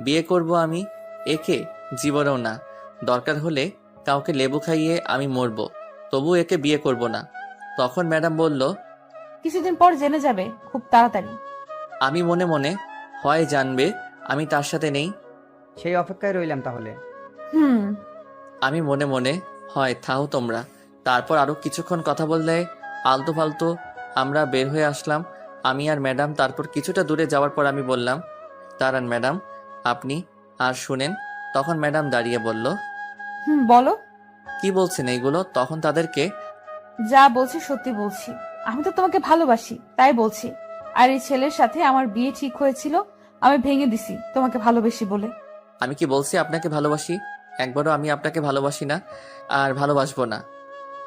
বিয়ে করব আমি? একে জীবনেও না। দরকার হলে কাউকে লেবু খাইয়ে আমি মরবো, তবু একে বিয়ে করব না। তখন ম্যাডাম বলল, কিছুদিন পর জেনে যাবে, খুব তাড়াতাড়ি। আমি মনে মনে, হয় জানবে আমি তার সাথে নেই। সেই অপেক্ষায় রইলাম তাহলে। আমি মনে মনে, হয় থাও তোমরা। তারপর আরো কিছুক্ষণ কথা বললে আলতু ফালতু আমরা বের হয়ে আসলাম, আমি আর ম্যাডাম। তারপর কিছুটা দূরে যাওয়ার পর আমি বললাম, দাঁড়ান ম্যাডাম, আপনি আর শুনেন। তখন ম্যাডাম দাঁড়িয়ে বলল, বলো। কি বলছেন এইগুলো? তখন তাদেরকে যা বলছি সত্যি বলছি। আমি তো তোমাকে ভালোবাসি, তাই বলছি। আর এই ছেলের সাথে আমার বিয়ে ঠিক হয়েছিল, আমি ভেঙে দিছি তোমাকে ভালোবেসি বলে। আমি কি বলছি আপনাকে ভালোবাসি? একবারও আমি আপনাকে ভালোবাসি না, আর ভালোবাসবো না।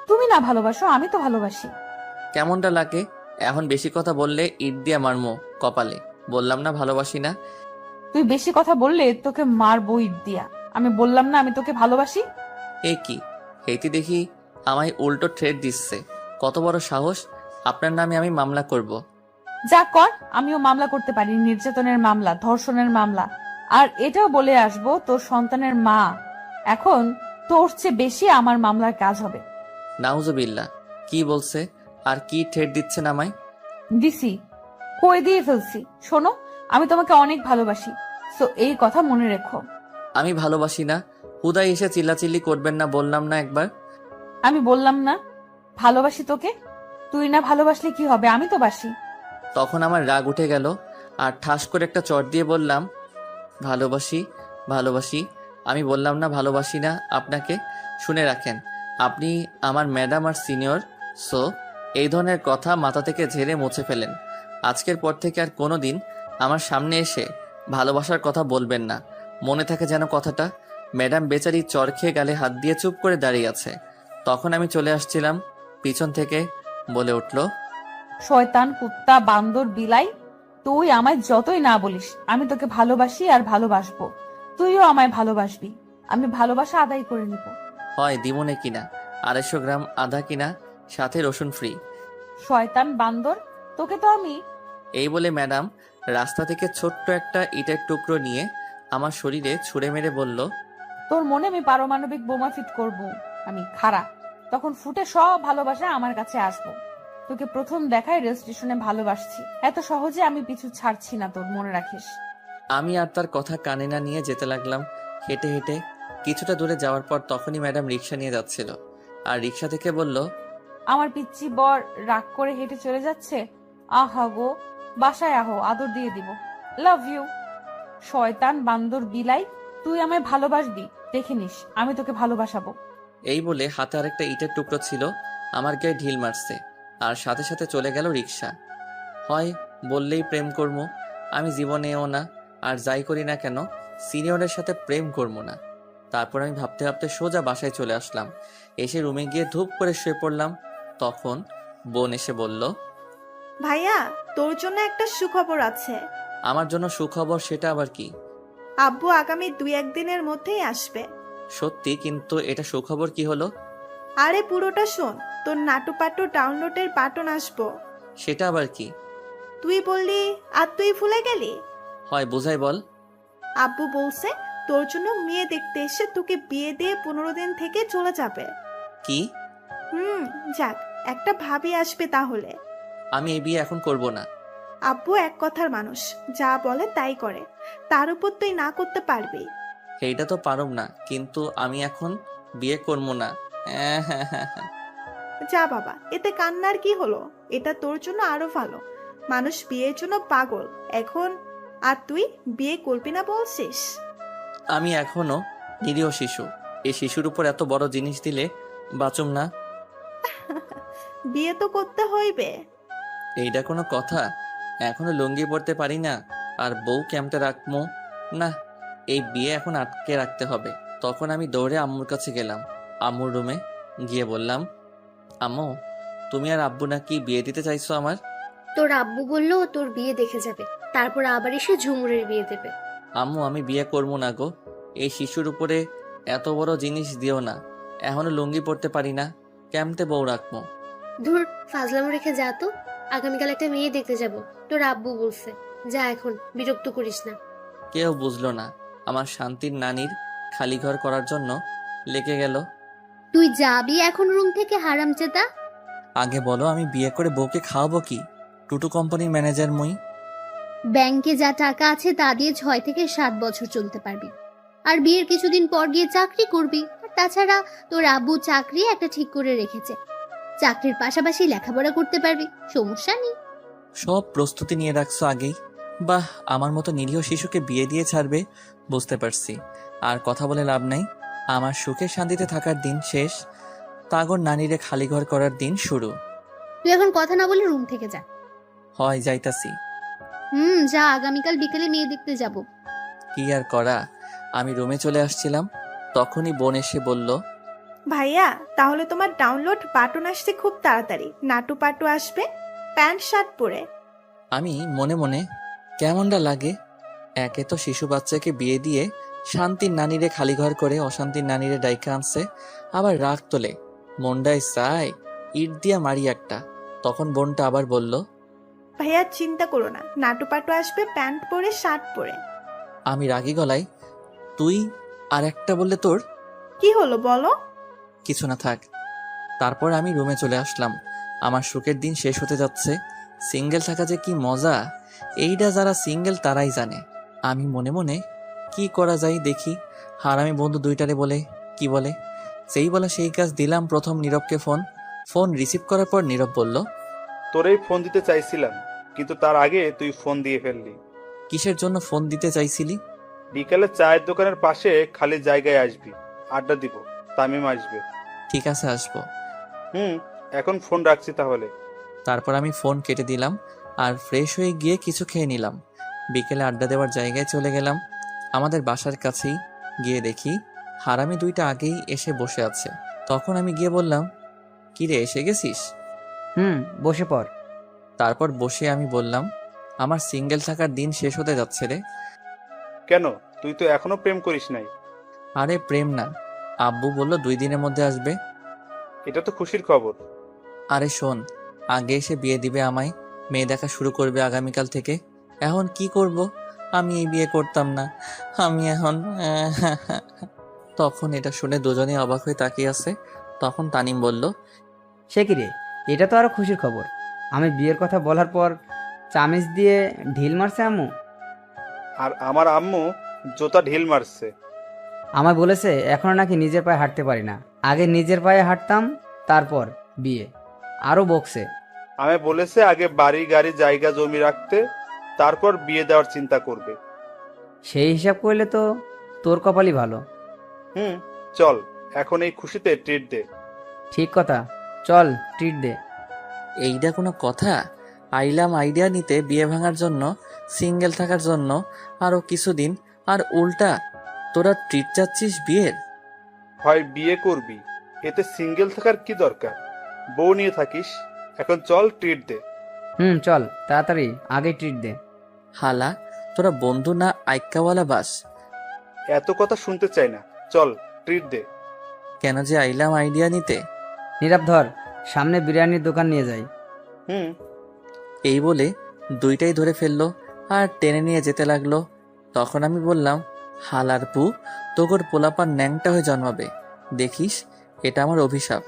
তুমি না ভালোবাসো, আমি তো ভালোবাসি। কেমনটা লাগে? এখন বেশি কথা বললে ইট দিয়ে মারমো কপালে। বললাম না ভালোবাসি না। তুই বেশি কথা বললে তোকে মারবো ইট দিয়া। আমি বললাম না আমি তোকে ভালোবাসি। এ কি, হেতি দেখি আমায় উল্টো থ্রেট দিচ্ছে। কত বড় সাহস! আপনার নামে আমি মামলা করব। যা কর, আমিও মামলা করতে পারি, নির্যাতনের মামলা, ধর্ষণের মামলা। আর এটাও বলে আসবো তোর সন্তানের মা। এখন তোর চেয়ে বেশি আমার মামলার কাজ হবে। নাউজুবিল্লাহ, কি বলছে? আর কি থ্রেট দিচ্ছেন আমায়? দিছি, কই দিয়ে ফেলছি। শোনো, আমি তোমাকে অনেক ভালোবাসি, সো এই কথা মনে রেখো। আমি ভালোবাসি না। হুদাই এসে চিল্লাচিল্লি করবেন না, বললাম না একবার। আমি বললাম না ভালোবাসি তোকে? তুই না ভালোবাসলে কি হবে, আমি তো বাসি। তখন আমার রাগ উঠে গেল আর ঠাস করে একটা চট দিয়ে বললাম, ভালোবাসি ভালোবাসি। আমি বললাম না ভালোবাসি না আপনাকে। শুনে রাখেন, আপনি আমার ম্যাডাম আর সিনিয়র, সো এই ধরনের কথা মাথা থেকে ঝেড়ে মুছে ফেলেন। আজকের পর থেকে আর কোনো দিন আমার সামনে এসে ভালোবাসার কথা বলবেন না। মনে থাকে যেন কথাটা। ম্যাডাম বেচারি চর খেয়ে গালে হাত দিয়ে চুপ করে দাঁড়িয়ে আছে। তখন আমি চলে আসছিলাম, পিছন থেকে বলে উঠল, শয়তান, কুত্তা, বান্দর, বিলাই, তুই আমায় যতই না বলিস, আমি তোকে ভালোবাসি আর ভালোবাসবো। তুইও আমায় ভালোবাসবি। আমি ভালোবাসা আদায় করে নিব। হয় দিমনে কিনা 250 গ্রাম আদা কিনা, সাথে রসুন ফ্রি। শয়তান, বান্দর, তোকে তো আমি। এই বলে ম্যাডাম রাস্তা থেকে ছোট্ট একটা ইটের টুকরো নিয়ে আমার শরীরে ছুঁড়ে মেরে বলল, তোর মনে আমি পারমাণবিক বোমা ফিট করব। আমি খাড়া, তখন ফুটে সব ভালোবাসা আমার কাছে আসবো। তোকে প্রথম দেখায় রেল স্টেশনে ভালোবাসছি, এত সহজে আমি পিছু ছাড়ছি না তোর, মনে রাখিস। আমি আর তার কথা কানে না নিয়ে যেতে লাগলাম হেঁটে হেঁটে। কিছুটা দূরে যাওয়ার পর তখনই ম্যাডাম রিক্সা নিয়ে যাচ্ছিল, আর রিক্সা থেকে বলল, আমার পিচ্চি বর রাগ করে হেঁটে চলে যাচ্ছে। আহা গো, বাসায় আহো, আদর দিয়ে দিব। Love you. শয়তান, বান্দর, বিলাই, তুই আমায় ভালোবাসবি, দেখে নিস আমি তোকে ভালোবাসাবো। এই বলে হাতে আরেকটা ইটের টুকরো ছিল, আমার গায়ে ঢিল মারছে, আর সাথে সাথে চলে গেল রিক্সা। হয় বললেই প্রেম করবো, আমি জীবনেও না, আর যাই করি না কেন সিনিয়রের সাথে প্রেম করবো না। তারপর আমি ভাবতে ভাবতে সোজা বাসায় চলে আসলাম। এসে রুমে গিয়ে ধূপ করে শুয়ে পড়লাম। তখন বোন এসে বলল, ভাইয়া, তোর জন্য একটা সুখবর আছে। আমার জন্য সুখবর? সেটা আবার কি? আব্বু আগামী 2-1 দিনের মধ্যেই আসবে। সত্যি? কিন্তু এটা সুখবর কি হলো? আরে পুরোটা শোন, তোর নাটু পাটু ডাউনলোডের বাটন আসবো। সেটা আবার কি? তুই বললি আর তুই ভুলে গেলি। হয় বোঝাই বল। আব্বু বলছে তোর জন্য মেয়ে দেখতে এসে তোকে বিয়ে দিয়ে 15 দিন থেকে চলে যাবে। কি? যাক, একটা ভাবি আসবে তাহলে। আমি এই বিয়ে এখন করব না। আব্বু এক কথার মানুষ, যা বলে তাই করে। তার উপর তুই না করতে পারবি? এইটা তো পারব না, কিন্তু আমি এখন বিয়ে করব না। যা বাবা, এতে কান্নার কি হলো? এটা তোর জন্য আরো ভালো। মানুষ বিয়ের জন্য পাগল এখন, আর তুই বিয়ে করবি না বলছিস? আমি এখনো নিরীহ শিশু। এই শিশুর উপর এত বড় জিনিস দিলে বাঁচুম না। বিয়ে তো করতে হইবে। এইটা কোনো কথা? এখনো লুঙ্গি পরতে পারি না, আর বউ ক্যাম্পে রাখবো না। এই বিয়ে এখন আটকে রাখতে হবে। তখন আমি দৌড়ে আম্মুর কাছে গেলাম। আম্মুর রুমে গিয়ে বললাম, আম্মু, তুমি আর আব্বু নাকি বিয়ে দিতে চাইছো আমার? তোর আব্বু বললো তোর বিয়ে দেখে যাবে, তারপর আবার এসে ঝুমুরের বিয়ে দেবে। আম্মু, আমি বিয়ে করবো না গো। এই শিশুর উপরে এত বড় জিনিস দিও না। এখনো লুঙ্গি পরতে পারি না, ক্যাম্পে বউ রাখবো। ধুর, ফাজলামো রেখে যা তো। আগামীকাল একটা মেয়ে দেখতে যাব, তোর আব্বু বলছে। যা এখন, বিরক্ত করিস না। কেউ বুঝলো না। আমার শান্তির নানির খালি ঘর করার জন্য লেগে গেল। তুই যাবি এখন রুম থেকে, হারামজাদা? আগে বলো, আমি বিয়ে করে বউকে খাওয়াবো কি? টুটু কোম্পানির ম্যানেজার মুই। ব্যাংকে যা টাকা আছে তা দিয়ে 6 থেকে 7 বছর চলতে পারবি, আর বিয়ের কিছুদিন পর গিয়ে চাকরি করবি। আর তাছাড়া তোর আব্বু চাকরি একটা ঠিক করে রেখেছে, চাকরির পাশাপাশি লেখাপড়া করতে পারবি, সমস্যা নেই। সব প্রস্তুতি নিয়ে রাখছো আগেই। বাহ, আমার মতো নিরীহ শিশুকে বিয়ে দিয়ে ছাড়বে, বুঝতে পারছি। আর কথা বলে লাভ নাই, আমার সুখে শান্তিতে থাকার দিন শেষ, তাগর নানিরে খালি ঘর করার দিন শুরু। তুই এখন কথা না বলে রুম থেকে যা। হয় যাইতাছি। যা, আগামীকাল বিকেলে মেয়ে দেখতে যাব। কি আর করা, আমি রুমে চলে আসছিলাম, তখনই বোন এসে বলল, ভাইয়া তাহলে তোমার ডাউনলোড বাটন আসছে খুব তাড়াতাড়ি, নাটু পাটু আসবে প্যান্ট শার্ট পরে। আমি মনে মনে কেমনটা লাগে, একে তো শিশু বাচ্চাকে বিয়ে দিয়ে শান্তির নানিরে খালি ঘর করে অশান্তির নানিরে ডাইকা আনছে, আবার রাগ তোলে, মনটায় চায় ইট দিয়া মারি একটা। তখন বোনটা আবার বলল, ভাইয়া চিন্তা করো না, নাটু পাটু আসবে প্যান্ট পরে শার্ট পরে। আমি রাগী গলায়, তুই আর একটা বললে তোর কি হলো বলো? কিছু না, থাক। তারপর আমি রুমে চলে আসলাম। আমার সুখের দিন শেষ হতে যাচ্ছে। সিঙ্গেল থাকা যে কি মজা, এইটা যারা সিঙ্গেল তারাই জানে। আমি মনে মনে কি করা যায় দেখি। হারামি বন্ধু দুইটারে বলে কি বলে, সেই বলা সেই কাজ দিলাম প্রথম নীরবকে ফোন রিসিভ করার পর নীরব বলল, তোরেই ফোন দিতে চাইছিলাম, কিন্তু তার আগে তুই ফোন দিয়ে ফেললি। কিসের জন্য ফোন দিতে চাইছিলি? বিকালে চায়ের দোকানের পাশে খালি জায়গায় আসবি, আড্ডা দিব, তামিম আসবে। ঠিক আছে, আসবো। এখন ফোন রাখছি তাহলে। তারপর আমি ফোন কেটে দিলাম আর ফ্রেশ হয়ে গিয়ে কিছু খেয়ে নিলাম। বিকেলে আড্ডা দেওয়ার জায়গায় চলে গেলাম। আমাদের বাসার কাছেই গিয়ে দেখি হারামি দুইটা আগেই এসে বসে আছে। তখন আমি গিয়ে বললাম, কি রে, এসে গেছিস? বসে পড়। তারপর বসে আমি বললাম, আমার সিঙ্গেল থাকার দিন শেষ হতে যাচ্ছে রে। কেন, তুই তো এখনো প্রেম করিস নাই? আরে প্রেম না, আব্বু বলল 2 দিনের মধ্যে আসবে। এটা তো খুশির খবর। আরে শোন, আগে এসে বিয়ে দিবে আমায়, মেয়ে দেখা শুরু করবে আগামীকাল থেকে। এখন কি করব, আমি এই বিয়ে করতাম না, আমি এখন তখন এটা শুনে দুজনেই অবাক হয়ে তাকিয়ে আছে। তখন তানিম বলল, সে কি রে, এটা তো আরো খুশির খবর। আমি বিয়ের কথা বলার পর চামিচ দিয়ে ঢিল মারছে আম্মু। আর আমার আম্মু জোতা ঢিল মারছে। আমায় বলেছে এখনো নাকি নিজের পায়ে হাঁটতে পারি না, আগে নিজের পায়ে হাঁটতাম তারপর বিয়ে। আরো বকছে। আমি বলেছে আগে বাড়ি গাড়ি জায়গা জমি রাখতে, তারপর বিয়ে দেওয়ার চিন্তা করবে। সেই হিসাব করলে তো তোর কপালই ভালো। চল এখন এই খুশিতে ট্রিট দে। ঠিক কথা, চল ট্রিট দে। এইটা কোনো কথা? আইলাম আইডিয়া নিতে বিয়ে ভাঙার জন্য, সিঙ্গেল থাকার জন্য আরো কিছুদিন, আর উল্টা তোরা ট্রিট চাচ্ছিস বিয়ের? হয় বিয়ে করবি, এতে সিঙ্গেল থাকার কি দরকার? বউ নিয়ে থাকিস। এখন চল ট্রিট দে। চল তাড়াতাড়ি আগে ট্রিট দে। হালা, তোরা বন্ধু না আইক্কাওয়ালা বাস? এত কথা শুনতে চাই না, চল ট্রিট দে। কেন যে আইলাম আইডিয়া নিতে। নীরব ধর, সামনে বিরিয়ানির দোকান নিয়ে যাই। এই বলে দুইটাই ধরে ফেললো আর টেনে নিয়ে যেতে লাগলো। তখন আমি বললাম, হালার পু, তোগর পোলাপান ন্যাংটা হয়ে জন্মাবে, দেখিস এটা আমার অভিশাপ।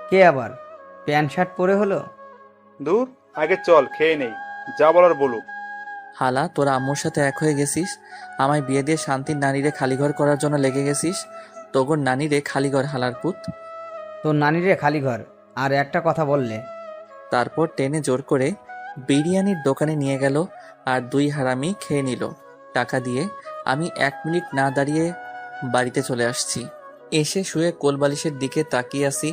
কে আবার প্যান্ট শার্ট পরে হলো? দূর, আগে চল খেয়ে নেই, যা বলার বলুক। হালা, তোরা আম্মুর সাথে এক হয়ে গেছিস, আমায় বিয়ে দিয়ে শান্তির নানিরে খালিঘর করার জন্য লেগে গেছিস। তোগর নানিরে খালিঘর, হালার পুত। তোর নানিরে খালি ঘর, আর একটা কথা বললে। তারপর টেনে জোর করে বিরিয়ানির দোকানে নিয়ে গেল আর 2 হারামি খেয়ে নিল। টাকা দিয়ে আমি 1 মিনিট না দাঁড়িয়ে বাড়িতে চলে আসছি। এসে শুয়ে কোলবালিশের দিকে তাকিয়ে আসি।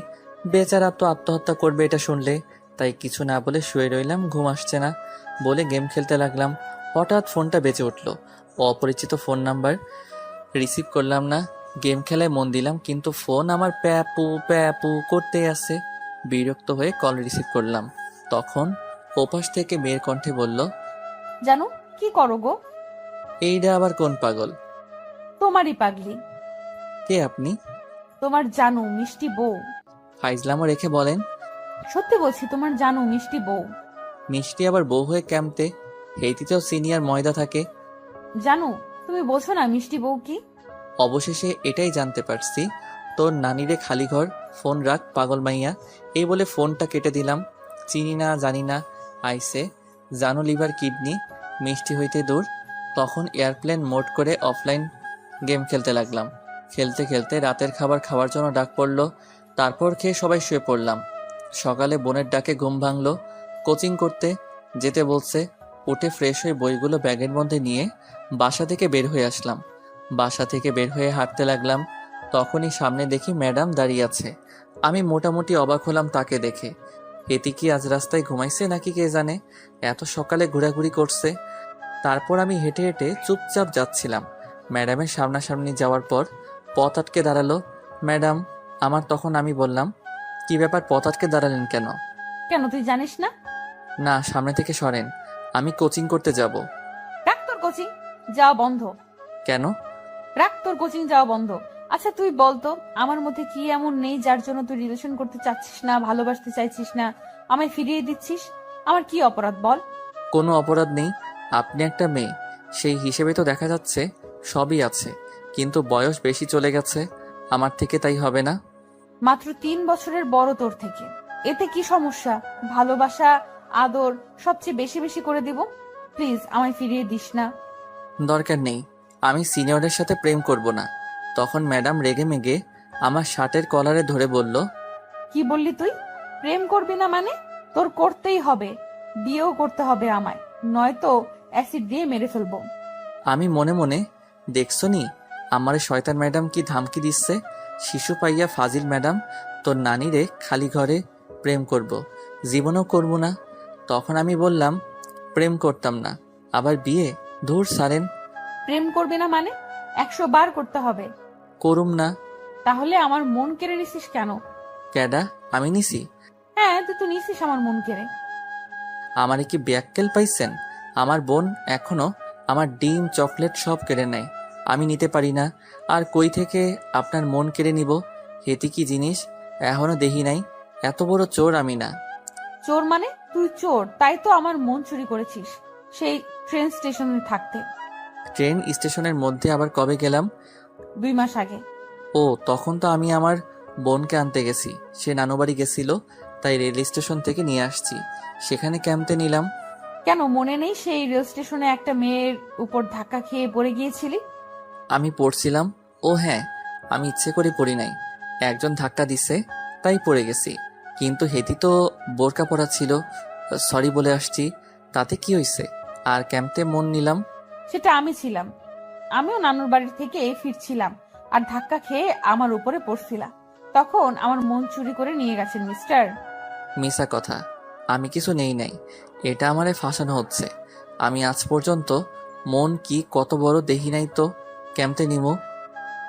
বেচারা তো আত্মহত্যা করবে এটা শুনলে, তাই কিছু না বলে শুয়ে রইলাম। ঘুম আসছে না বলে গেম খেলতে লাগলাম। হঠাৎ ফোনটা বেজে উঠল, অপরিচিত ফোন নাম্বার। রিসিভ করলাম না, গেম খেলায় মন দিলাম, কিন্তু ফোন আমার প্যাপু প্যাপু করতে আছে। বিরক্ত হয়ে কল রিসিভ করলাম। তখন ওপাশ থেকে মেয়ের কণ্ঠে বলল, জানো কি করো গো? এইটা আবার কোন পাগল? তোমারই পাগলি। কে আপনি? তোমার জানু মিষ্টি বউ। ফাইজলামও রেখে বলেন, সত্যি বলছি, তোমার জানু মিষ্টি বউ। মিষ্টি আবার বউ হয়ে ক্যাম্পতে? হেইতিতেও সিনিয়র ময়দা থাকে। জানো, তুমি বোঝো না মিষ্টি বউ কি? অবশেষে এটাই জানতে পারছি, তোর নানিরে খালি ঘর, ফোন রাখ পাগল মাইয়া। এই বলে ফোনটা কেটে দিলাম। চিনি না জানি না আইসে, জানো লিভার কিডনি, মিষ্টি হইতে দূর। তখন এয়ারপ্লেন মোড করে অফলাইন গেম খেলতে লাগলাম। খেলতে খেলতে রাতের খাবার খাওয়ার জন্য ডাক পড়লো। তারপর খেয়ে সবাই শুয়ে পড়লাম। সকালে বোনের ডাকে ঘুম ভাঙলো। কোচিং করতে যেতে বলছে। উঠে ফ্রেশ হয়ে বইগুলো ব্যাগের মধ্যে নিয়ে বাসা থেকে বের হয়ে আসলাম। বাসা থেকে বের হয়ে হাঁটতে লাগলাম। তখনই সামনে দেখি ম্যাডাম দাঁড়িয়ে আছে। আমি মোটামুটি অবাক হলাম তাকে দেখে। এটি কি আজ রাস্তায় ঘুমাইছে নাকি কে জানে, এত সকালে ঘোরাঘুরি করছে। তারপর আমি হেঁটে হেঁটে চুপচাপ যাচ্ছিলাম। ম্যাডামের সামনাসামনি যাওয়ার পর পথ আটকে দাঁড়ালো। ম্যাডাম তখন আমি বললাম, কি ব্যাপার, পথ আটকে দাঁড়ালেন কেন? কেন তুই জানিস না? না, সামনে থেকে সরেন, আমি কোচিং করতে যাব। রাখ তোর কোচিং যাওয়া বন্ধ। কেন? রাখ তোর কোচিং যাওয়া বন্ধ। আচ্ছা তুই বলতো, আমার মধ্যে কি এমন নেই যার জন্য তুই রিলেশন করতে চাচ্ছিস না, ভালোবাসতে চাইছিস না, আমায় ফিরিয়ে দিচ্ছিস? আমার কি অপরাধ বল? কোনো অপরাধ নেই, আপনি একটা মেয়ে, সেই হিসেবে তো দেখা যাচ্ছে সবই আছে, কিন্তু বয়স বেশি চলে গেছে আমার থেকে, তাই হবে না? মাত্র 3 বছরের বড় তোর থেকে, এতে কি সমস্যা? ভালোবাসা, আদর সবচেয়ে বেশি বেশি করে দিব। প্লিজ আমায় ফিরিয়ে দিস না। দরকার নেই, আমি সিনিয়রের সাথে প্রেম করব না। তখন ম্যাডাম রেগে মেগে আমার শার্টের কলারে ধরে বলল, কি বললি তুই? প্রেম করবি না মানে? তোর করতেই হবে, বিয়েও করতে হবে আমায়, নয়তো অ্যাসিড দিয়ে মেরে ফেলবো। আমি মনে মনে, দেখছো নি আমার শয়তান ম্যাডাম কি ধামকি দিচ্ছে, শিশু পাইয়া ফাজিল ম্যাডাম, তোর নানিরে খালি ঘরে প্রেম করব, জীবনও করব না। তখন আমি বললাম, প্রেম করতাম না, আবার বিয়ে? ধুর সারেন। প্রেম করবি না মানে? 100 বার করতে হবে। করুম না। তাহলে আমার মন কেড়ে নিছিস কেন? ক্যাডা? আমি নিছি? হ্যাঁ, তুই তো নিছিস আমার মন কেড়ে। আমারে কি ব্যাককেল পাইছেন? আমার বোন এখনো আমার ডিম চকলেট সব কেড়ে নেয়, আমি নিতে পারি না, আর কই থেকে আপনার মন কেড়ে নিব? হেতি কি জিনিস এখনো দেখি নাই, এত বড় চোর আমি না। চোর মানে? তুই চোর, তাই তো আমার মন চুরি করেছিস সেই ট্রেন স্টেশনে থাকতে। ট্রেন স্টেশনের মধ্যে আবার কবে গেলাম? 2 মাস আগে। ও, তখন তো আমি আমার বোনকে আনতে গেছি, সে নানুবাড়ি গেছিল, তাই রেল স্টেশন থেকে নিয়ে আসছি, সেখানে ক্যাম্পে নিলাম। কেন মনে নেই সেই রেল স্টেশনে একটা মেয়ের উপর ধাক্কা খেয়ে পড়ে গিয়েছিলি? আমি পড়ছিলাম। ও হ্যাঁ, আমি ইচ্ছে করে পড়ি নাই, একজন ধাক্কা দিছে তাই পড়ে গেছি, কিন্তু হেতি তো বোরকা পরা ছিল, সরি বলে আসছি, তাতে কি হইছে? আর ক্যাম্পে মন নিলাম। সেটা আমি ছিলাম, আমিও নানুর বাড়ি থেকে ফিরছিলাম আর ধাক্কা খেয়ে আমার উপরে পড়ছিলাম, তখন আমার মন চুরি করে নিয়ে গেছেন মিস্টার। মিশা কথা, আমি কিছু নেই নাই, এটা আমারে ফাঁসানো হচ্ছে। আমি আজ পর্যন্ত মন কি কত বড় দেখি নাই তো ক্যাম্পে নিমো।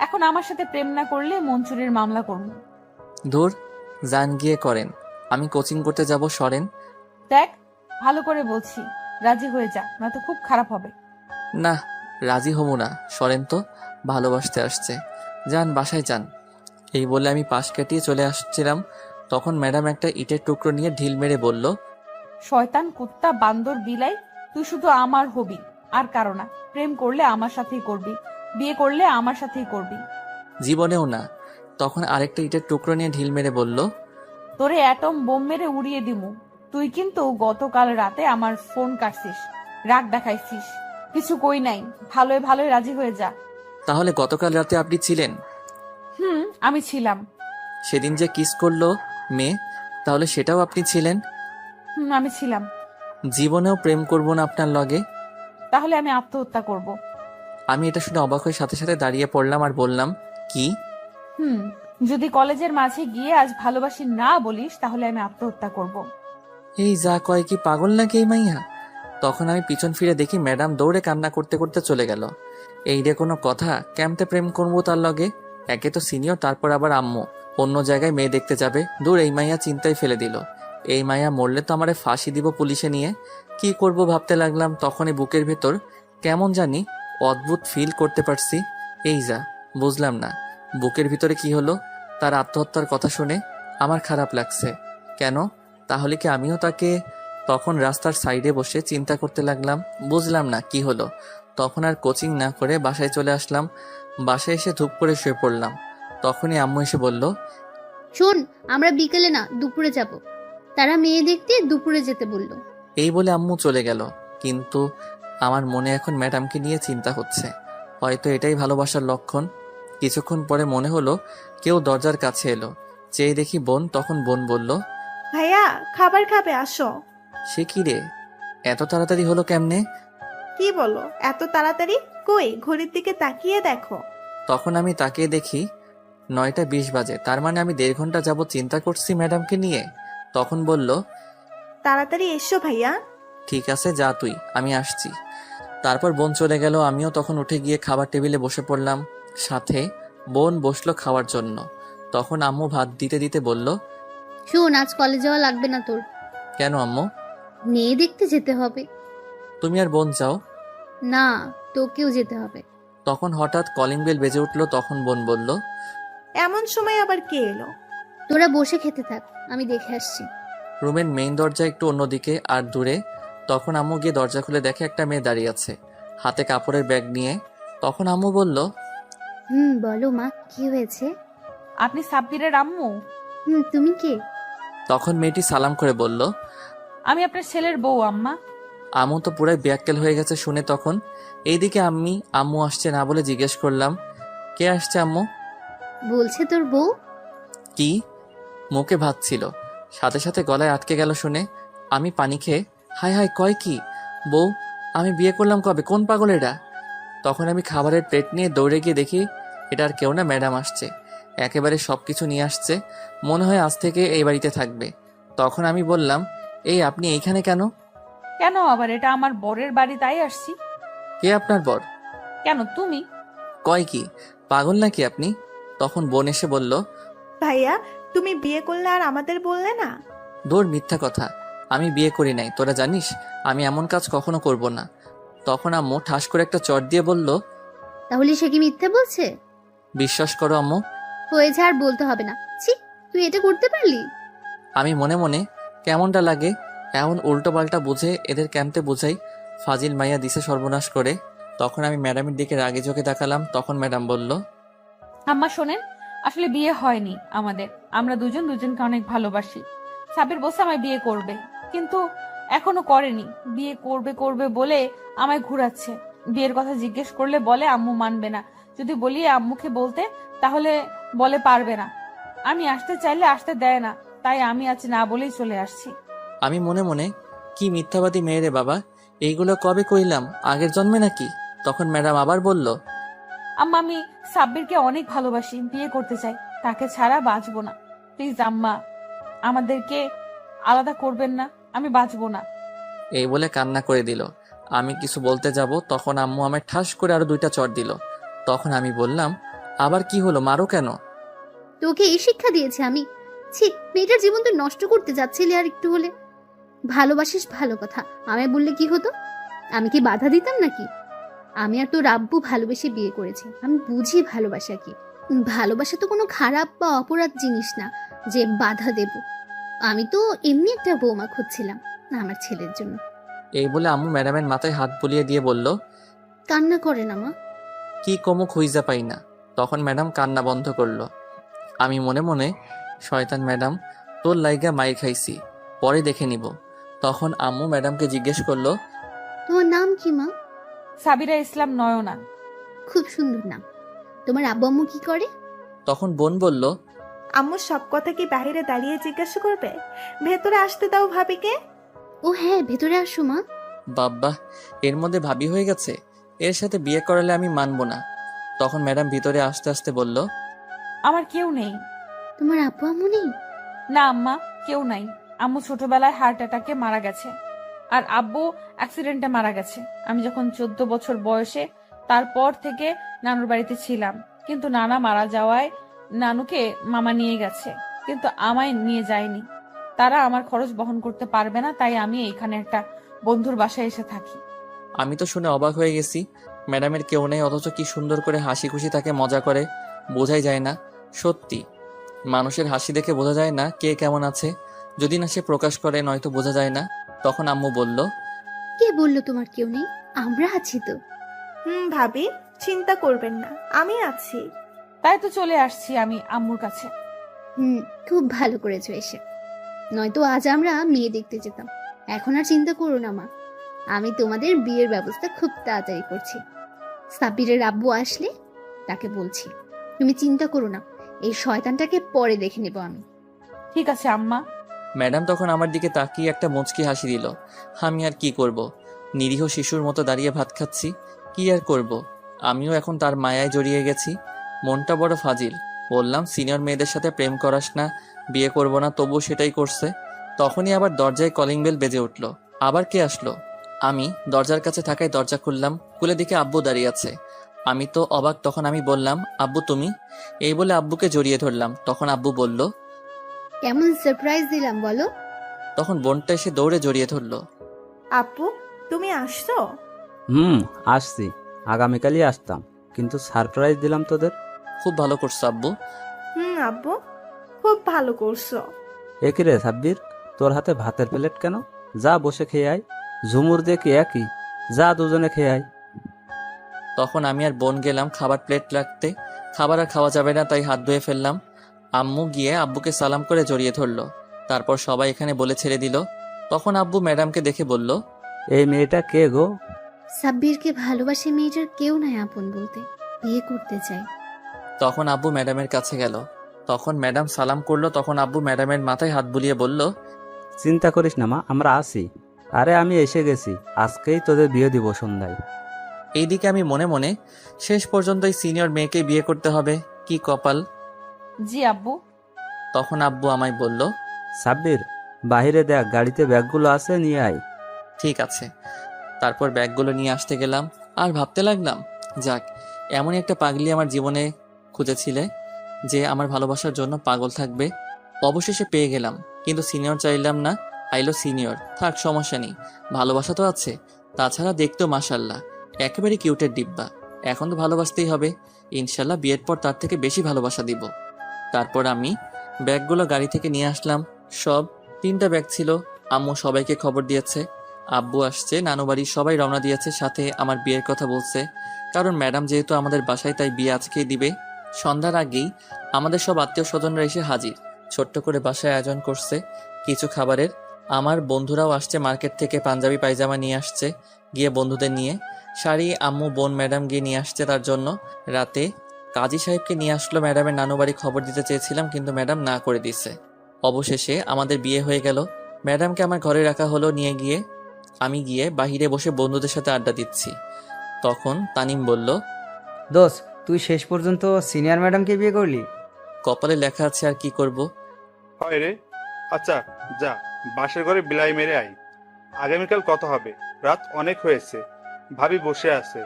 এখন আমার সাথে প্রেম না করলে মন চুরির মামলা করব। দূর যান, গিয়ে করেন, আমি কোচিং করতে যাব, সরেন। দেখ, ভালো করে বলছি, রাজি হয়ে যা, নয়তো খুব খারাপ হবে। না, রাজি হব না, সরেন তো, ভালোবাসতে আসছে, যান বাসায় যান। এই বলে আমি পাশ কাটিয়ে চলে আসছিলাম, তখন ম্যাডাম একটা ইটের টুকরো নিয়ে ঢিল মেরে বলল, শয়তান, কুত্তা, বান্দর, বিলাই, তুই শুধু আমার হবি আর কারো না। প্রেম করলে আমার সাথেই করবি, বিয়ে করলে আমার সাথেই করবি। জীবনেও না। তখন আরেকটা ইটের টুকরো নিয়ে ঢিল মেরে বলল, তোরে অ্যাটম বোম মেরে উড়িয়ে দিমু। তুই কিন্তু গতকাল রাতে আমার ফোন কাটছিস, রাগ দেখাইছিস, কিছু কই নাই, ভালোই ভালোই রাজি হয়ে যা। তাহলে গতকাল রাতে আপনি ছিলেন? আমি ছিলাম। সেদিন যে কিস করলো মেয়ে, তাহলে সেটাও আপনি ছিলেন? আমি ছিলাম। জীবনেও প্রেম করব না আপনার লগে। তাহলে আমি আত্মহত্যা করব। আমি এটা শুনে অবাক হয়ে সাথে সাথে দাঁড়িয়ে পড়লাম আর বললাম, কি? যদি কলেজের মাঝে গিয়ে আজ ভালোবাসি না বলিস, তাহলে আমি আত্মহত্যা করব। এই যা কয়, কি পাগল নাকি এই মাইয়া? তখন আমি পিছন ফিরে দেখি ম্যাডাম দৌড়ে কান্না করতে করতে চলে গেল। এই রে কোনো কথা, ক্যাম্পে প্রেম করবো তার লগে? একে তো সিনিয়র, তারপর আবার আম্মু, অন্য জায়গায় মেয়ে দেখতে যাবে, দূর, এই মাইয়া চিন্তায় ফেলে দিল। এই মাইয়া মরলে তো আমারে ফাঁসি দিব পুলিশে নিয়ে, কি করব ভাবতে লাগলাম। তখনই বুকের ভেতর কেমন জানি অদ্ভুত ফিল করতে পারছি। এই যা, বুঝলাম না বুকের ভিতরে কি হলো। তার আত্মহত্যার কথা শুনে আমার খারাপ লাগছে। কেন? তাহলে কি আমিও তাকে? তখন রাস্তার সাইডে বসে চিন্তা করতে লাগলাম, বুঝলাম না কি হলো। তখন আর কোচিং না করে বাসায় চলে আসলাম। বাসায় এসে ধূপ করে শুয়ে পড়লাম। তখনই আম্মু এসে বলল, শোন, আমরা বিকেলে না দুপুরে যাব, তারা মেয়ে দেখতে দুপুরে যেতে বলল। এই বলে আম্মু চলে গেল। কিন্তু আমার মনে এখন ম্যাডামকে নিয়ে চিন্তা হচ্ছে, হয়তো এটাই ভালোবাসার লক্ষণ। কিছুক্ষণ পরে মনে হলো কেউ দরজার কাছে এলো, চেয়ে দেখি বোন। তখন বোন বলল, ভাইয়া খাবার খাবে, আসো। সে কি রে, এত তাড়াতাড়ি হলো কেমনে? কি বলো এত তাড়াতাড়ি? কই ঘড়ির দিকে তাকিয়ে দেখো। তখন আমি তাকিয়ে দেখি 9:20 বাজে, তার মানে আমি 1.5 ঘন্টা যাবত চিন্তা করছি ম্যাডামকে নিয়ে। তখন বলল, তাড়াতাড়ি এসো ভাইয়া। ঠিক আছে যা তুই, আমি আসছি। তারপর বোন চলে গেল, আমিও তখন উঠে গিয়ে খাবার টেবিলে বসে পড়লাম। সাথে বোন বসলো খাওয়ার জন্য। তখন আম্মু ভাত দিতে দিতে বলল, শোন, আজ কলেজ যাওয়া লাগবে না তোর। কেন আম্মু? মেয়ে দেখতে যেতে হবে। তুমি আর বোন যাও। না, তোকেও যেতে হবে। তখন হঠাৎ কলিং বেল বেজে উঠলো। তখন বোন বলল, এমন সময় আবার কে এলো? তোরা বসে খেতে থাক, আমি দেখে আসছি। রুমের মেইন দরজা একটু অন্যদিকে আর দূরে। তখন আম্মু গিয়ে দরজা খুলে দেখে একটা মেয়ে দাঁড়িয়ে আছে, হাতে কাপড়ের ব্যাগ নিয়ে। তখন আম্মু বলল, বলো মা, কি হয়েছে? আপনি সাব্বিরের আম্মু? তুমি কে? তখন মেয়েটি সালাম করে বলল, আমি আপনার ছেলের বউ আম্মা। আম্মু তো পুরাই ব্যাককেল হয়ে গেছে শুনে। তখন এইদিকে আমি আম্মু আসছে না বলে জিজ্ঞেস করলাম, কে আসছে আম্মু? বলছে তোর বউ। কি? মুখে ভাত ছিল, সাথে সাথে গলায় আটকে গেল শুনে। আমি পানি খেয়ে, হাই হাই কয় কি? বউ? আমি বিয়ে করলাম কবে? কোন পাগল এটা? তখন আমি খাবারের প্লেট নিয়ে দৌড়ে গিয়ে দেখি এটা আর কেউ না, ম্যাডাম আসছে। একেবারে সবকিছু নিয়ে আসছে, মনে হয় আজ থেকে এই বাড়িতে থাকবে। তখন আমি বললাম, এই আপনি এইখানে কেন? কেন আবার? এটা আমার বরের বাড়ি, তাই আসছি। কে আপনার বর? কেন তুমি? কয় কি, পাগল নাকি আপনি? তখন বোন এসে বলল, ভাইয়া, তুমি বিয়ে করলে আর আমাদের বললে না? দৌড়, মিথ্যা কথা, আমি বিয়ে করি নাই। তোরা জানিস আমি এমন কাজ কখনো করব না। তখন আম্মু ঠাস করে একটা চট দিয়ে বলল, তাহলে সে কি মিথ্যে বলছে? বিশ্বাস করো আম্মু। হয়েছে, আর বলতে হবে না। ছি, তুই এটা করতে পারলি? আমি মনে মনে কেমনটা লাগে এমন উল্টো পাল্টা বুঝে এদের ক্যাম্পে বুঝাই, ফাজিল মাইয়া দিছে সর্বনাশ করে। তখন আমি ম্যাডামের দিকে রাগে চোখে তাকালাম। তখন ম্যাডাম বলল, আম্মা শোনেন, আসলে বিয়ে হয়নি আমাদের। আমরা দুজন দুজনকে অনেক ভালোবাসি। সাবির বলছে আমায় বিয়ে করবে, কিন্তু এখনো করেনি। বিয়ে করবে করবে বলে আমায় ঘুরাচ্ছে। বিয়ের কথা জিজ্ঞেস করলে বলে আম্মু মানবে না। যদি বলি আম্মুকে বলতে, তাহলে বলে পারবে না। আমি আসতে চাইলে আসতে দেয় না, তাই আমি আজ না বলেই চলে আসছি। আমি মনে মনে, কি মিথ্যাবাদী মেয়ে রে বাবা, এইগুলো কবে কইলাম, আগের জন্মে নাকি? তখন ম্যাডাম আবার বলল, আম্মা, আমি সাব্বিরকে অনেক ভালোবাসি, বিয়ে করতে চাই, তাকে ছাড়া বাঁচবো না। প্লিজ আম্মা, আমাদেরকে আলাদা করবেন না, আমি বাঁচবো না। এই বলে কান্না করে দিল। আমি কিছু বলতে যাব, তখন আম্মু আমায় ঠাস করে আরো 2টা চড় দিল। তখন আমি বললাম, আবার কি হলো, মারো কেন? তোকে এই শিক্ষা দিয়েছে আমি? ছি, মেয়েটার জীবন তুই নষ্ট করতে যাচ্ছিলি আর একটু হলে। ভালোবাসিস ভালো কথা, আমায় বললে কি হতো? আমি কি বাধা দিতাম নাকি? আমি আর তোর আব্বু ভালোবেসে বিয়ে করেছি, আমি বুঝি ভালোবাসা কি। ভালোবাসা তো কোনো খারাপ বা অপরাধ জিনিস না যে বাধা দেব। আমি তো এমনি একটা বৌমা খুঁজছিলাম আমার ছেলের জন্য। এই বলে আম্মু ম্যাডামের মাথায় হাত বুলিয়ে দিয়ে বলল, কান্না করে না মা। কি কমু খুঁজা পাই না। তখন ম্যাডাম কান্না বন্ধ করলো। আমি মনে মনে, শয়তান ম্যাডাম, তোর লাইগা মাইর খাইছি, পরে দেখে নিব। তখন আম্মু ম্যাডামকে জিজ্ঞেস করলো, তোমার নাম কি মা? সাবিরা ইসলাম নয়না। খুব সুন্দর নাম। তোমার আব্বু আম্মু কি করে? তখন বোন বলল, আম্মু সব কথা কি বাইরে দাঁড়িয়ে জিজ্ঞাসা করবে? ভেতরে আসতে দাও ভাবিকে। ও হ্যাঁ, ভেতরে আসো মা। বাব্বা, এর মধ্যে ভাবি হয়ে গেছে। এর সাথে বিয়ে করালে আমি মানবো না। তখন ম্যাডাম ভিতরে আসতে আসতে বলল, আমার কেউ নেই। তোমার আব্বু আম্মু নেই? না আম্মা, কেউ নাই। আম্মু ছোটবেলায় হার্ট অ্যাটাকে মারা গেছে, আর আব্বু অ্যাক্সিডেন্টে মারা গেছে আমি যখন 14 বছর বয়সে। তারপর থেকে নানুর বাড়িতে ছিলাম, কিন্তু নানা মারা যাওয়ায় নানুকে মামা নিয়ে গেছে, কিন্তু আমায় নিয়ে যায়নি। তারা আমার খরচ বহন করতে পারবে না, তাই আমি এখানে একটা বন্ধুর বাসায় এসে থাকি। আমি তো শুনে অবাক হয়ে গেছি। ম্যাডামের কেউ নেই, অথচ কি সুন্দর করে হাসি খুশি তাকে মজা করে, বোঝাই যায় না। সত্যি, মানুষের হাসি দেখে বোঝা যায় না কে কেমন আছে, যদি না সে প্রকাশ করে, নয়তো বোঝা যায় না। তখন আম্মু বলল, কে বললো তোমার কেউ নেই? আমরা আছি তো। ভাবি, চিন্তা করবেন না, আমি আছি। তাই তো চলে আসছি আমি আম্মুর কাছে। খুব ভালো করেছো এসে, নয়তো আজ আমরা মেয়ে দেখতে যেতাম। এখন আর চিন্তা করো না মা, আমি তোমাদের বিয়ের ব্যবস্থা খুব তাড়াতাড়ি করছি। সাব্বিরের আব্বু আসলে তাকে বলছি। তুমি চিন্তা করো না, এই শয়তানটাকে পরে দেখে নেব আমি। ঠিক আছে আম্মা। ম্যাডাম তখন আমার দিকে তাকিয়ে একটা মুচকি হাসি দিল। আমি আর কি করব, নিরীহ শিশুর মতো দাঁড়িয়ে ভাত খাচ্ছি। কি আর করব, আমিও এখন তার মায়ায় জড়িয়ে গেছি। মনটা বড় ফাজিল, বললাম সিনিয়র মেয়েদের সাথে প্রেম করাস না, বিয়ে করব না, তবুও সেটাই করছে। তখনই আবার দরজায় কলিং বেল বেজে উঠল। আবার কে আসলো? আমি দরজার কাছে থাকায় দরজা খুললাম, খুলে দেখে আব্বু দাঁড়িয়ে আছে। আমি তো অবাক। তখন আমি বললাম, আব্বু তুমি? এই বলে আব্বুকে জড়িয়ে ধরলাম। তখন আব্বু বলল, কেমন সারপ্রাইজ দিলাম বলো? তখন বোনটা এসে দৌড়ে জড়িয়ে ধরলো। আপু তুমি আসছো? আসছি। আগামীকালই আসতাম, কিন্তু সারপ্রাইজ দিলাম তোদের। খুব ভালো করছো আব্বু। আব্বু খুব ভালো করছো। একই রে সাব্বির, তোর হাতে ভাতের প্লেট কেন? যা বসে খেয়ে আয়। ঝুমুর দেখি একই, যা দুজনে খেয়ে আয়। তখন আমি আর বোন গেলাম খাবার প্লেট রাখতে। খাবার আর খাওয়া যাবে না, তাই হাত ধুয়ে ফেললাম। আম্মু গিয়ে আব্বুকে সালাম করে জড়িয়ে ধরলো। তারপর সবাই এখানে বলে ছেড়ে দিল। তখন আব্বু ম্যাডামকে দেখে বলল, এই মেয়েটা কে গো? সাব্বিরকে ভালোবাসে মেয়েটার কেউ নাই আপন বলতে, বিয়ে করতে চাই। তখন আব্বু ম্যাডামের কাছে গেল। তখন ম্যাডাম সালাম করলো। তখন আব্বু ম্যাডামের মাথায় হাত বুলিয়ে বলল, চিন্তা করিস না মা, আমরা আছি। আরে আমি এসে গেছি, আজকেই তোদের বিয়ে দিব সন্ধ্যায়। এইদিকে আমি মনে মনে, শেষ পর্যন্ত এই সিনিয়র মেয়েকে বিয়ে করতে হবে, কি কপাল। জি আব্বু। তখন আব্বু আমায় বলল, সাব্বির, বাহিরে দেখ, গাড়িতে ব্যাগগুলো আছে, নিয়ে আয়। ঠিক আছে। তারপর ব্যাগগুলো নিয়ে আসতে গেলাম আর ভাবতে লাগলাম, যাক, এমনই একটা পাগলি আমার জীবনে খুঁজেছিলে যে আমার ভালোবাসার জন্য পাগল থাকবে। অবশেষে পেয়ে গেলাম, কিন্তু সিনিয়র চাইলাম না, আইলো সিনিয়র। থাক, সমস্যা নেই, ভালোবাসা তো আছে। তাছাড়া দেখতেও মাশাল্লাহ একেবারে কিউটের ডিব্বা। এখন তো ভালোবাসতেই হবে, ইনশাল্লাহ বিয়ের পর তার থেকে বেশি ভালোবাসা দিব। তারপর আমি ব্যাগগুলো গাড়ি থেকে নিয়ে আসলাম। সব 3টা ব্যাগ ছিল। আম্মু সবাইকে খবর দিয়েছে, আব্বু আসছে, নানু বাড়ির সবাই রওনা দিয়েছে, সাথে আমার বিয়ের কথা বলছে। কারণ ম্যাডাম যেহেতু আমাদের বাসায়, তাই বিয়ে আজকেই দিবে। সন্ধ্যার আগেই আমাদের সব আত্মীয় স্বজনরা এসে হাজির। ছোট্ট করে বাসায় আয়োজন করছে কিছু খাবারের। আমার বন্ধুরাও আসছে মার্কেট থেকে, পাঞ্জাবি পায়জামা নিয়ে আসছে গিয়ে বন্ধুদের নিয়ে। শাড়ি আম্মু, বোন, ম্যাডাম গিয়ে নিয়ে আসছে তার জন্য। রাতে কাজী সাহেবকে নিয়ে আসলো ম্যাডামের নানু বাড়ি। খবর দিতে চেয়েছিলাম, কিন্তু ম্যাডাম না করে দিছে। অবশেষে আমাদের বিয়ে হয়ে গেল। ম্যাডামকে আমার ঘরে রাখা হলো। নিয়ে গিয়ে আমি গিয়ে বাহিরে বসে বন্ধুদের সাথে আড্ডা দিচ্ছি। তখন তানিম বলল, দোস্ত, তুই শেষ পর্যন্ত সিনিয়র ম্যাডামকে বিয়ে করলি? কপালে লেখা আছে, আর কি করব। হয় রে। আচ্ছা যা, বাসের ঘরে বিলাই মেরে আই। আগামীকাল কথা হবে, রাত অনেক হয়েছে। ভাবি বসে আছে।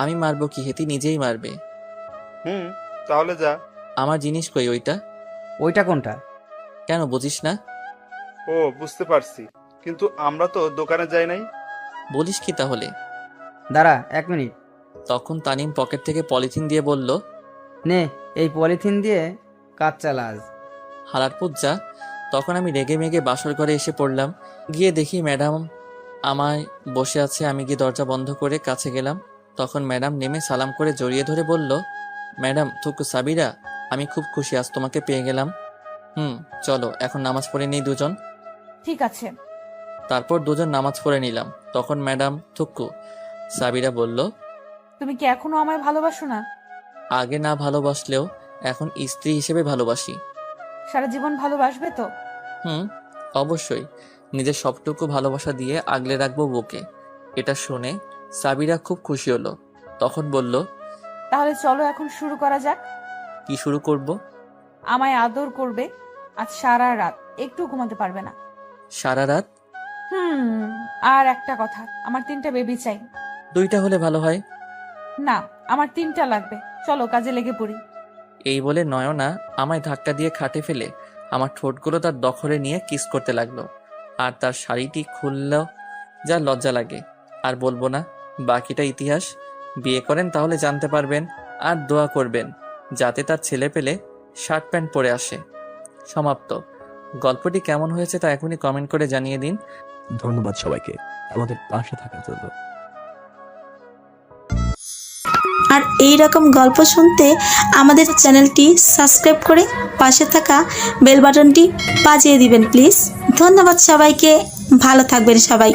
আমি মারবো কি? হেতি নিজেই মারবে। তাহলে যা। আমার জিনিস কই? ওইটা? ওইটা কোনটা? কেন বুঝিস না? ও, বুঝতে পারছি, কিন্তু আমরা তো দোকানে যাই নাই। বলিস কি তাহলে? দাঁড়া 1 মিনিট। তখন তানিম পকেট থেকে পলিথিন দিয়ে বলল, নে, এই পলিথিন দিয়ে কাজ চালা আজ। হালার পুজ্জা। তখন আমি রেগে মেগে বাসর ঘরে এসে পড়লাম। গিয়ে দেখি ম্যাডাম আমায় বসে আছে। আমি গিয়ে দরজা বন্ধ করে কাছে গেলাম। তখন ম্যাডাম নেমে সালাম করে জড়িয়ে ধরে বলল, ম্যাডাম থুকু সাবিরা, আমি খুব খুশি আজ তোমাকে পেয়ে গেলাম। চলো এখন নামাজ পড়ে নিই দুজন। ঠিক আছে। তারপর দুজন নামাজ পড়ে নিলাম। তখন ম্যাডাম থুকু সাবিরা বলল, তুমি কি এখনো আমায় ভালোবাসো না? আগে না ভালোবাসলেও এখন স্ত্রী হিসেবে ভালোবাসি। সারা জীবন ভালোবাসবে তো? অবশ্যই। নিজের সবটুকু ভালোবাসা দিয়ে আগলে রাখবো বুকে। এটা শুনে সাবিরা খুব খুশি হলো। তখন বলল, তাহলে চলো এখন শুরু করা যাক। কি শুরু করব? আমায় আদর করবে আজ সারা রাত, একটু ঘুমাতে পারবে না। সারা রাত? আর একটা কথা, আমার 3টা বেবি চাই। 2টা হলে ভালো হয়। না, আমার 3টা লাগবে। চলো কাজে লেগে পড়ি। এই বলে নয়না আমায় ধাক্কা দিয়ে খাটে ফেলে আমার ঠোঁটগুলো তার দখলে নিয়ে কিস করতে লাগলো। আর তার শাড়িটি খুললেও যা লজ্জা লাগে। আর বলবো না, বাকিটা ইতিহাস। বিয়ে করেন তাহলে জানতে পারবেন। আর দোয়া করবেন যাতে তার ছেলে পেলে শার্ট প্যান্ট পরে আসে। সমাপ্ত। গল্পটি কেমন হয়েছে তা এখনই কমেন্ট করে জানিয়ে দিন। ধন্যবাদ সবাইকে আমাদের পাশে থাকার জন্য। আর এই রকম গল্প শুনতে আমাদের চ্যানেলটি সাবস্ক্রাইব করে পাশে থাকা বেল বাটনটি বাজিয়ে দিবেন প্লিজ। ধন্যবাদ সবাইকে, ভালো থাকবেন সবাই।